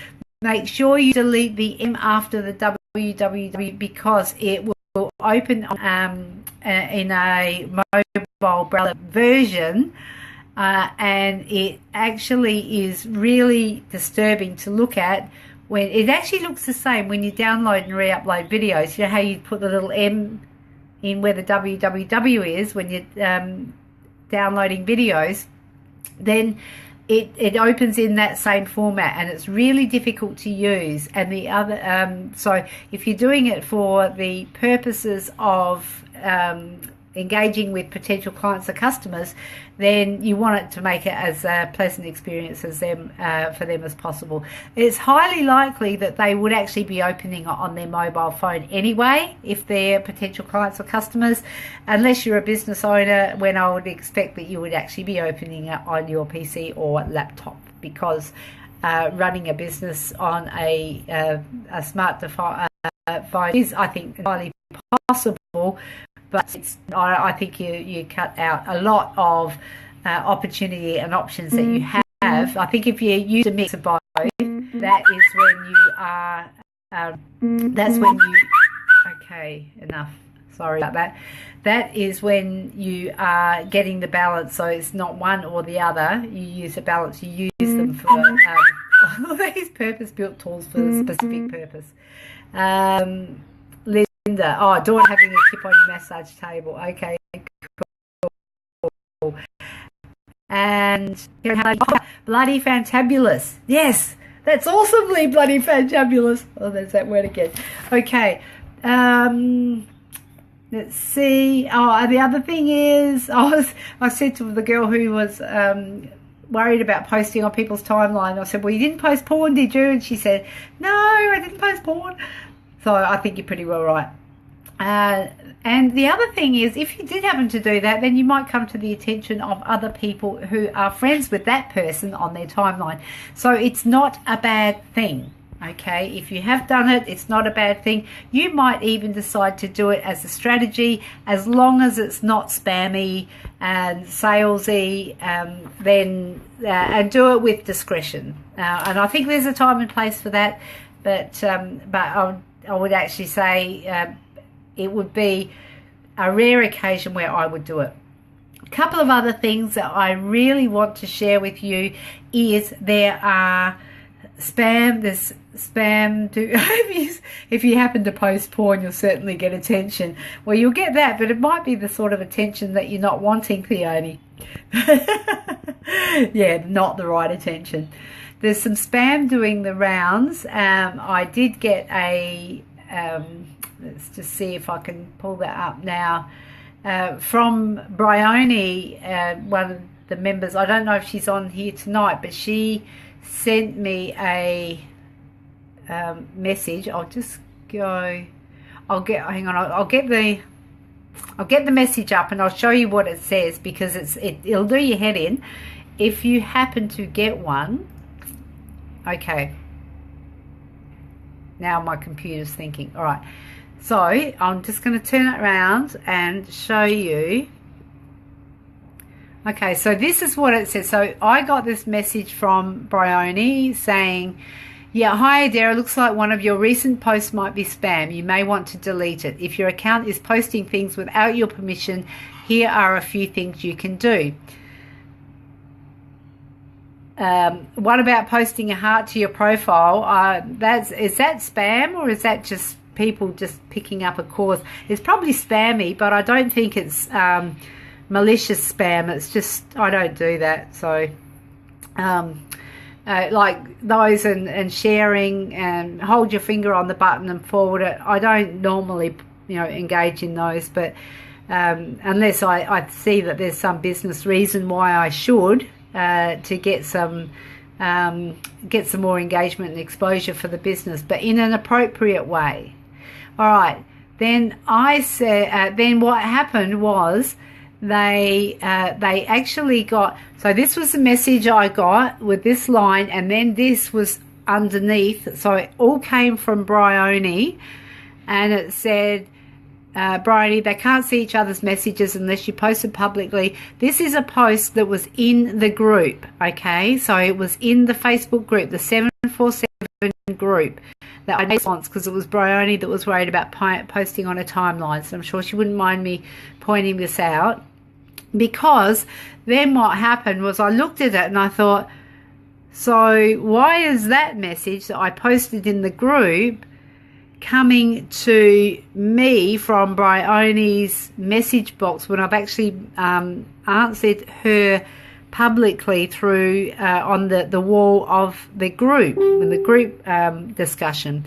make sure you delete the M after the www, because it will open in a mobile browser version. And it actually is really disturbing to look at. When it actually looks the same when you download and re-upload videos. You know how you put the little M in where the www is when you're downloading videos, then it opens in that same format, and it's really difficult to use. And the other so if you're doing it for the purposes of engaging with potential clients or customers, then you want it to make it as a pleasant experience as for them as possible. It's highly likely that they would actually be opening it on their mobile phone anyway, if they're potential clients or customers, unless you're a business owner, when I would expect that you would actually be opening it on your PC or laptop, because running a business on a smart phone is, I think, entirely possible. But I think you cut out a lot of opportunity and options that you have. I think if you use a mix of both, that is when you are, that's when you, okay, enough. Sorry about that. That is when you are getting the balance. So it's not one or the other. You use a balance. You use them for all these purpose-built tools for a specific purpose. Linda, Dawn having a tip on your massage table. Okay, cool. And bloody fantabulous. Yes, that's awesomely bloody fantabulous. Oh, there's that word again. Okay. Let's see. Oh, the other thing is, I said to the girl who was worried about posting on people's timeline, I said, well, you didn't post porn, did you? And she said, no, I didn't post porn. So I think you're pretty well right. And the other thing is, if you did happen to do that, then you might come to the attention of other people who are friends with that person on their timeline. So it's not a bad thing, okay? If you have done it, it's not a bad thing. You might even decide to do it as a strategy, as long as it's not spammy and salesy, then and do it with discretion. And I think there's a time and place for that, but I would actually say it would be a rare occasion where I would do it. A couple of other things that I really want to share with you is there's spam. If you happen to post porn, you'll certainly get attention. Well, you'll get that, but it might be the sort of attention that you're not wanting, Theone. Yeah, not the right attention. There's some spam doing the rounds. I did get a let's just see if I can pull that up now, from Bryony, one of the members. I don't know if she's on here tonight, but she sent me a message. I'll just go, I'll get the message up and I'll show you what it says, because it'll do your head in if you happen to get one. Okay, now my computer's thinking. All right, so I'm just going to turn it around and show you. Okay, so this is what it says. So I got this message from Bryony saying, yeah, hi Adara, looks like one of your recent posts might be spam. You may want to delete it. If your account is posting things without your permission, here are a few things you can do. What about posting a heart to your profile? Is that spam, or is that just people just picking up a cause? It's probably spammy, but I don't think it's malicious spam. It's just, I don't do that. So like those and sharing and hold your finger on the button and forward it, I don't normally engage in those, but unless I see that there's some business reason why I should, to get some more engagement and exposure for the business, but in an appropriate way. All right, then I said, then what happened was they actually got, so this was the message I got with this line, and then this was underneath, so it all came from Bryony, and it said, Bryony, they can't see each other's messages unless you post it publicly. This is a post that was in the group, okay? So it was in the Facebook group, the 747 group, that I made response, because it was Bryony that was worried about posting on a timeline. So I'm sure she wouldn't mind me pointing this out, because then what happened was I looked at it and I thought, so why is that message that I posted in the group coming to me from Bryony's message box when I've actually answered her publicly through on the wall of the group, in the group discussion.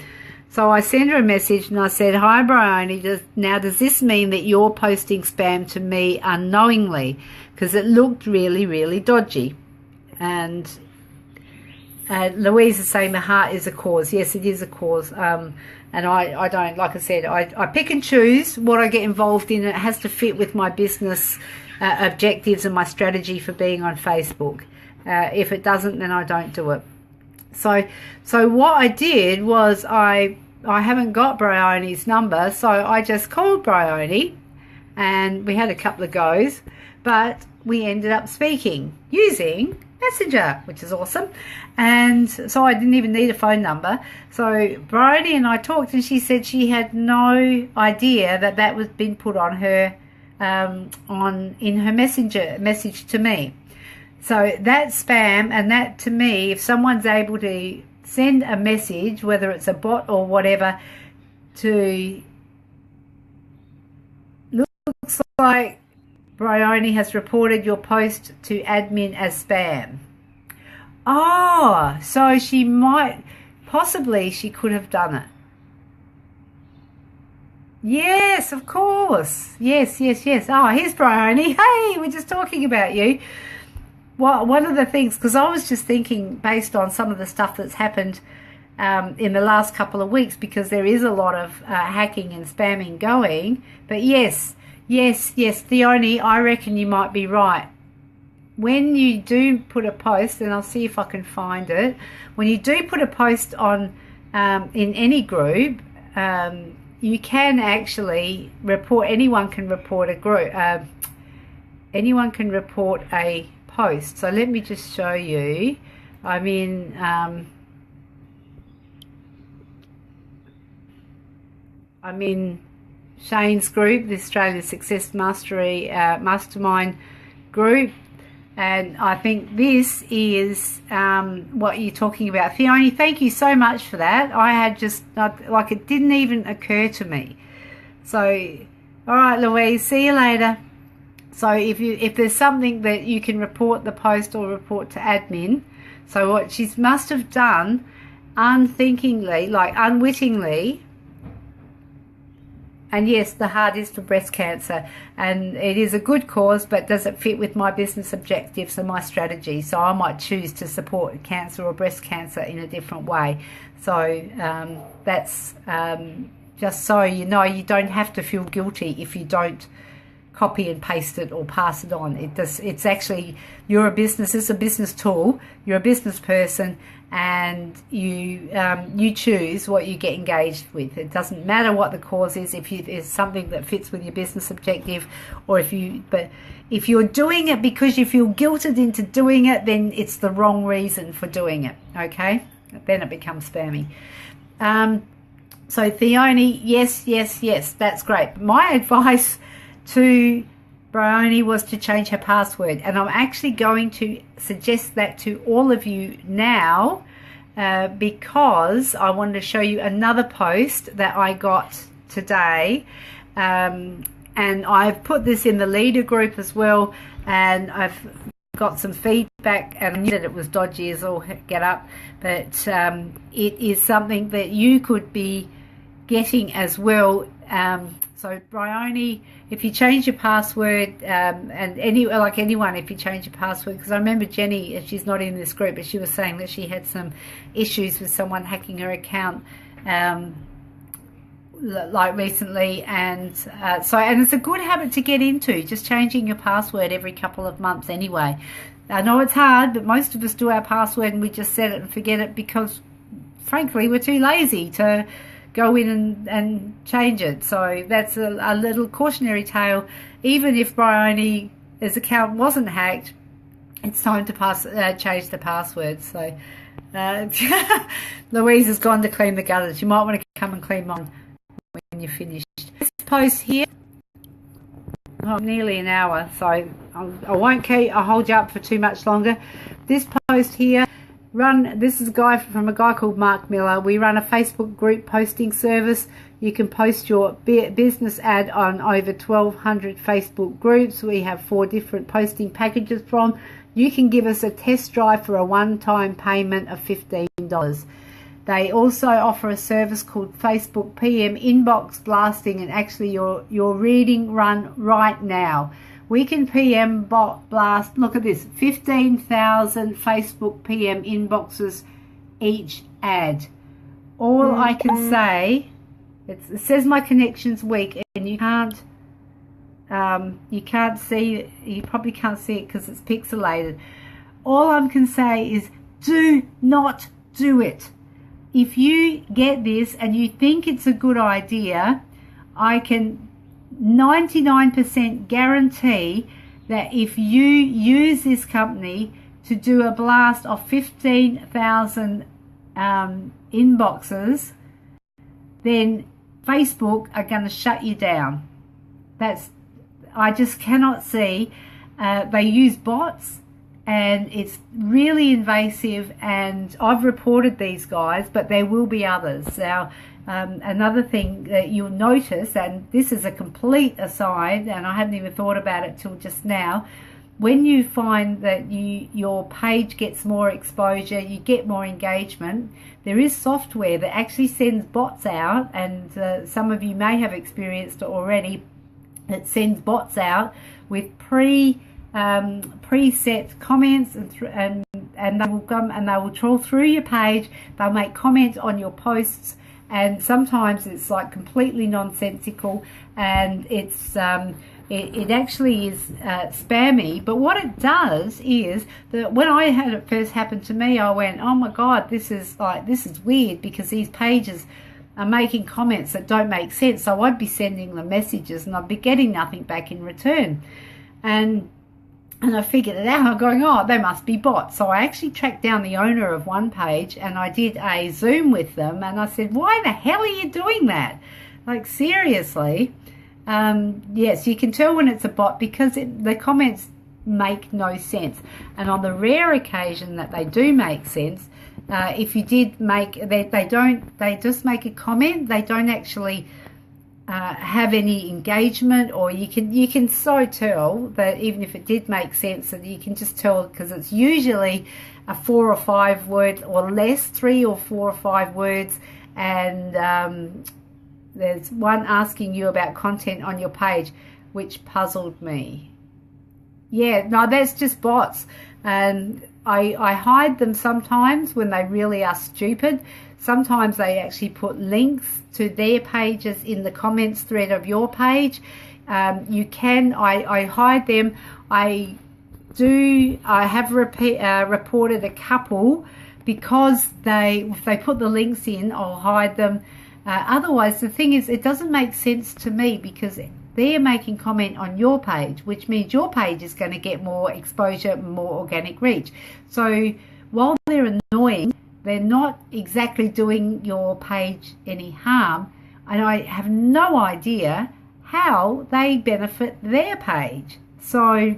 So I sent her a message and I said, hi Bryony, does this mean that you're posting spam to me unknowingly? Because it looked really, really dodgy. And Louise is saying the heart is a cause. Yes, it is a cause. And I don't, like I said, I pick and choose what I get involved in. It has to fit with my business objectives and my strategy for being on Facebook. If it doesn't, then I don't do it. So what I did was I haven't got Bryony's number, so I just called Bryony, and we had a couple of goes, but we ended up speaking using Messenger, which is awesome. And so I didn't even need a phone number. So Bryony and I talked, and she said she had no idea that was been put on her in her message to me. So that's spam, and that to me, if someone's able to send a message, whether it's a bot or whatever, to looks like Bryony has reported your post to admin as spam. Oh, so she might, possibly she could have done it. Yes, of course. Yes. Oh, here's Bryony. Hey, we're just talking about you. Well, one of the things, because I was just thinking based on some of the stuff that's happened in the last couple of weeks, because there is a lot of hacking and spamming going. But yes, Theoni, I reckon you might be right. When you do put a post, and I'll see if I can find it, when you do put a post on in any group, you can actually report, anyone can report a group, anyone can report a post. So let me just show you. I'm in Shane's group, the Australian Success Mastery Mastermind group, and I think this is what you're talking about. Theoni, thank you so much for that. I had just like, it didn't even occur to me. So all right, Louise, see you later. So if there's something that you can report the post or report to admin. So what she must have done unthinkingly, like unwittingly. And yes, the heart is for breast cancer, and it is a good cause, but does it fit with my business objectives and my strategy? So I might choose to support cancer or breast cancer in a different way. So that's just so you know, you don't have to feel guilty if you don't copy and paste it or pass it on. It's actually, you're a business, it's a business tool, you're a business person, and you choose what you get engaged with. It doesn't matter what the cause is, if it's something that fits with your business objective, or if you're doing it because you feel guilted into doing it, then it's the wrong reason for doing it. Okay, then it becomes spammy. So Theoni, yes, that's great. My advice to Bryony was to change her password, and I'm actually going to suggest that to all of you now, because I wanted to show you another post that I got today, and I've put this in the leader group as well, and I've got some feedback, and I knew that it was dodgy as all get up, but it is something that you could be getting as well. So Bryony, if you change your password, and anyone, if you change your password, because I remember Jenny, she's not in this group, but she was saying that she had some issues with someone hacking her account like recently, and it's a good habit to get into, just changing your password every couple of months anyway. I know it's hard, but most of us do our password and we just set it and forget it because frankly we're too lazy to go in and change it. So that's a little cautionary tale. Even if Bryony's account wasn't hacked, it's time to change the password. So Louise has gone to clean the gutters. You might want to come and clean mine when you're finished. This post here, nearly an hour, so I won't hold you up for too much longer. This post here, this is a guy called Mark Miller. We run a Facebook group posting service. You can post your business ad on over 1,200 Facebook groups. We have 4 different posting packages from. You can give us a test drive for a one-time payment of $15. They also offer a service called Facebook PM Inbox Blasting, and actually your reading run right now. We can PM blast, look at this, 15,000 Facebook PM inboxes each ad. All I can say, it says my connection's weak, and you can't see, you probably can't see it because it's pixelated. All I can say is do not do it. If you get this and you think it's a good idea, I can 99% guarantee that if you use this company to do a blast of 15,000 inboxes, then Facebook are going to shut you down. I just cannot see. They use bots, and it's really invasive, and I've reported these guys, but there will be others. Now, Another thing that you'll notice, and this is a complete aside, and I hadn't even thought about it till just now, when you find that your page gets more exposure, you get more engagement, there is software that actually sends bots out, and some of you may have experienced it already. It sends bots out with preset comments, and they will come and they will trawl through your page. They'll make comments on your posts, and sometimes it's like completely nonsensical, and it's it actually is spammy. But what it does is that when I had it first happen to me, I went, oh my God, this is weird, because these pages are making comments that don't make sense. So I'd be sending them messages and I'd be getting nothing back in return. And I figured it out. I'm going, oh, they must be bots. So I actually tracked down the owner of one page and I did a Zoom with them, and I said, why the hell are you doing that? Like, seriously. Yes, you can tell when it's a bot because the comments make no sense. And on the rare occasion that they do make sense, if you did make, they just make a comment. They don't actually have any engagement, or you can so tell that even if it did make sense, that you can just tell, because it's usually a 4 or 5 word or less, 3 or 4 or 5 words, and there's one asking you about content on your page, which puzzled me. Yeah, no, that's just bots. And I hide them sometimes when they really are stupid. Sometimes they actually put links to their pages in the comments thread of your page. I hide them. I have reported a couple because if they put the links in, I'll hide them. Otherwise, the thing is, it doesn't make sense to me, because they're making comment on your page, which means your page is going to get more exposure, more organic reach. So while they're annoying, they're not exactly doing your page any harm, and I have no idea how they benefit their page. So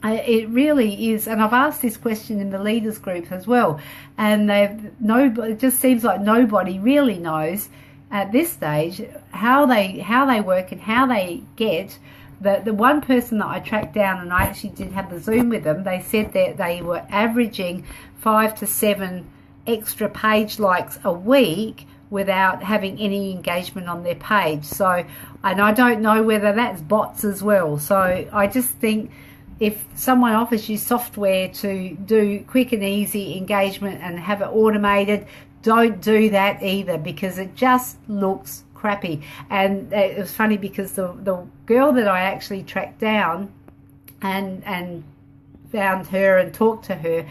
it really is, and I've asked this question in the leaders group as well, and it just seems like nobody really knows at this stage how they work and how they get. The one person that I tracked down, and I actually did have the Zoom with them, they said that they were averaging 5 to 7 extra page likes a week without having any engagement on their page. So, and I don't know whether that's bots as well. So I just think if someone offers you software to do quick and easy engagement and have it automated, don't do that either, because it just looks crappy. And it was funny because the girl that I actually tracked down and found her and talked to her,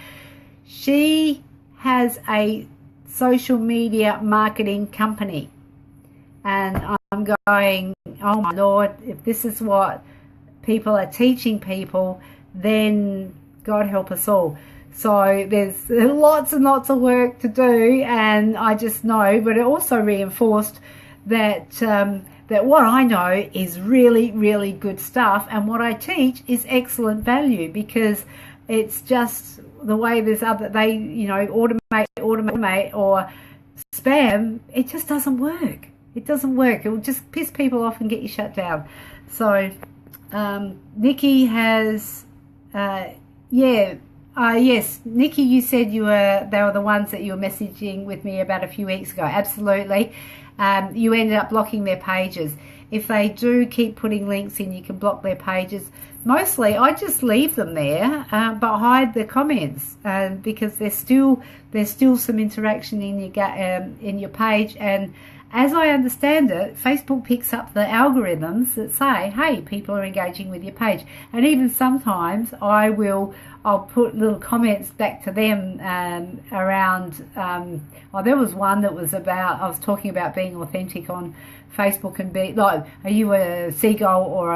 she has a social media marketing company, and I'm going, oh my Lord, if this is what people are teaching people, then God help us all. So there's lots and lots of work to do, and I just know, but it also reinforced that that what I know is really, really good stuff, and what I teach is excellent value, because it's just the way there's other, they, automate or spam, it just doesn't work. It doesn't work. It will just piss people off and get you shut down. So Nikki has, yes, Nikki, you said they were the ones that you were messaging with me about a few weeks ago. Absolutely. You ended up blocking their pages. If they do keep putting links in, you can block their pages. Mostly, I just leave them there, but hide the comments, because there's still some interaction in your page. And as I understand it, Facebook picks up the algorithms that say, hey, people are engaging with your page. And even sometimes I'll put little comments back to them around, there was one that was about, I was talking about being authentic on Facebook and be like, are you a seagull or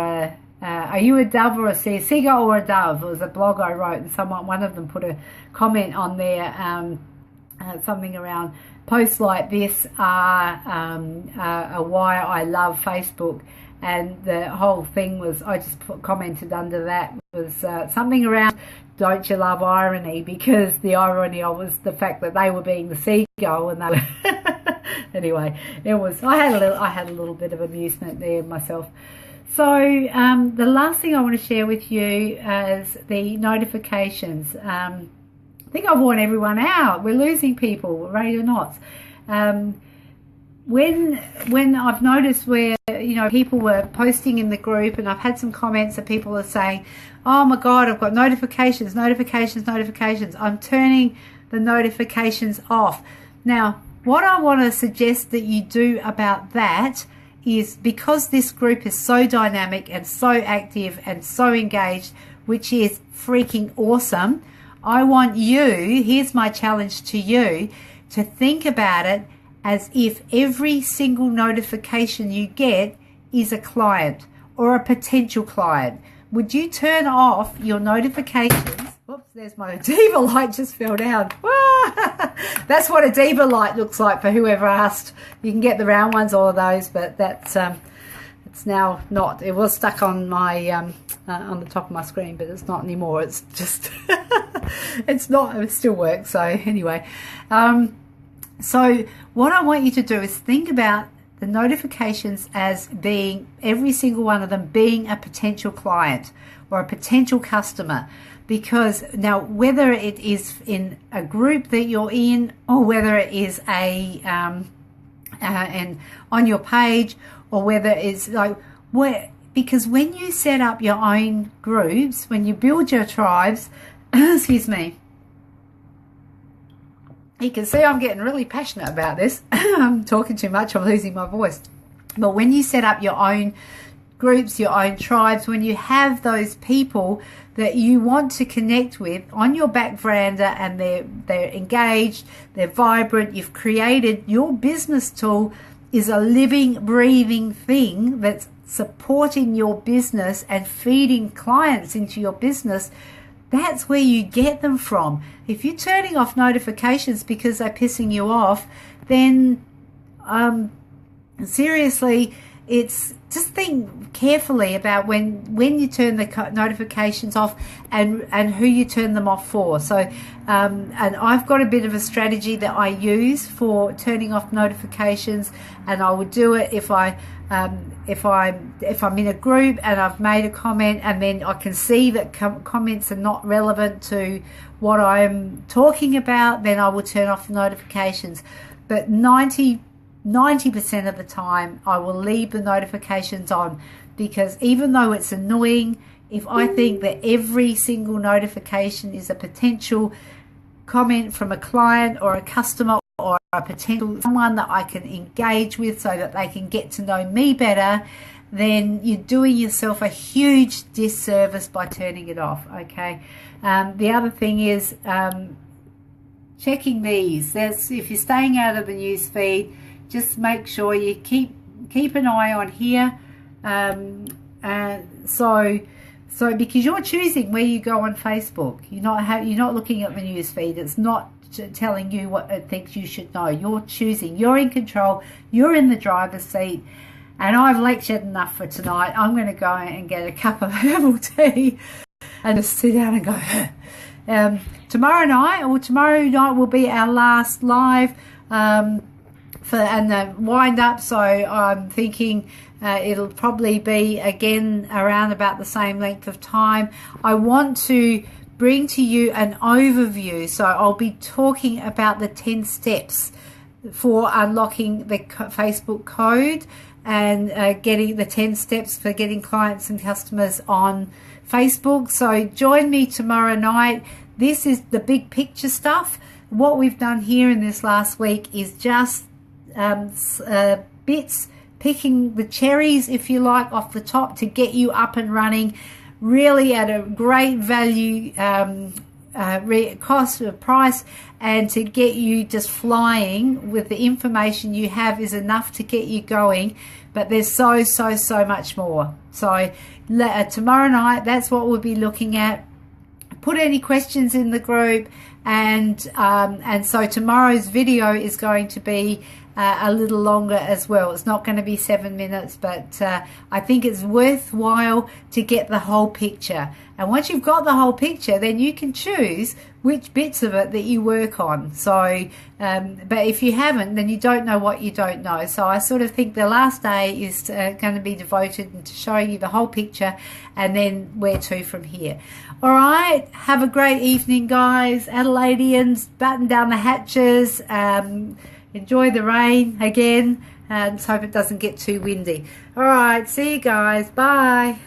are you a dove or a seagull or a dove? It was a blog I wrote, and one of them put a comment on there, something around, posts like this are why I love Facebook. and the whole thing was, I just commented under that was something around, don't you love irony? Because the irony was the fact that they were being the seagull and they were anyway, it was, I had a little bit of amusement there myself. So the last thing I want to share with you is the notifications. I think I've worn everyone out. We're losing people, radio knots. When I've noticed where, you know, people were posting in the group, and I've had some comments that people are saying, oh my God, I've got notifications. I'm turning the notifications off. Now, what I want to suggest that you do about that is, because this group is so dynamic and so active and so engaged, which is freaking awesome, I want you, here's my challenge to you, to think about it as if every single notification you get is a client or a potential client. Would you turn off your notifications? Whoops, there's my Diva light just fell down. That's what a Diva light looks like for whoever asked. You can get the round ones, all of those, but that's it's now not. It was stuck on my on the top of my screen, but it's not anymore. It's just it's not. It still works. So anyway, so what I want you to do is think about the notifications as being, every single one of them being a potential client or a potential customer. Because now, whether it is in a group that you're in, or whether it is a and on your page, or whether it's like because when you set up your own groups, when you build your tribes, excuse me, you can see I'm getting really passionate about this. I'm talking too much, I'm losing my voice. But when you set up your own groups, your own tribes, when you have those people that you want to connect with on your back veranda, and they're engaged, they're vibrant, you've created your business tool is a living, breathing thing that's supporting your business and feeding clients into your business. That's where you get them from. If you're turning off notifications because they're pissing you off, then seriously, it's just think carefully about when you turn the notifications off and who you turn them off for. So and I've got a bit of a strategy that I use for turning off notifications, and I would do it if I'm in a group and I've made a comment and then I can see that comments are not relevant to what I'm talking about, then I will turn off the notifications. But 90% of the time I will leave the notifications on, because even though it's annoying, if I think that every single notification is a potential comment from a client or a customer or a potential someone that I can engage with so that they can get to know me better, then you're doing yourself a huge disservice by turning it off. Okay. The other thing is checking these. If you're staying out of the news feed, just make sure you keep an eye on here. So because you're choosing where you go on Facebook, you're not looking at the news feed. It's not telling you what it thinks you should know. You're choosing. You're in control. You're in the driver's seat. And I've lectured enough for tonight. I'm going to go and get a cup of herbal tea and just sit down and go. Tomorrow night will be our last live and the wind up. So I'm thinking it'll probably be again around about the same length of time. I want to bring to you an overview. So I'll be talking about the 10 steps for unlocking the Facebook code and getting the 10 steps for getting clients and customers on Facebook. So join me tomorrow night. This is the big picture stuff. What we've done here in this last week is just bits, picking the cherries, if you like, off the top to get you up and running, really at a great value cost or price, and to get you just flying with the information you have is enough to get you going. But there's so much more. So tomorrow night, that's what we'll be looking at. Put any questions in the group, and so tomorrow's video is going to be a little longer as well. It's not going to be 7 minutes, but I think it's worthwhile to get the whole picture. And once you've got the whole picture, then you can choose which bits of it that you work on. So, but if you haven't, then you don't know what you don't know. So I sort of think the last day is going to be devoted to showing you the whole picture, and then where to from here. All right, have a great evening, guys. Adelaideans, batten down the hatches. Enjoy the rain again, and let's hope it doesn't get too windy. All right, see you guys. Bye.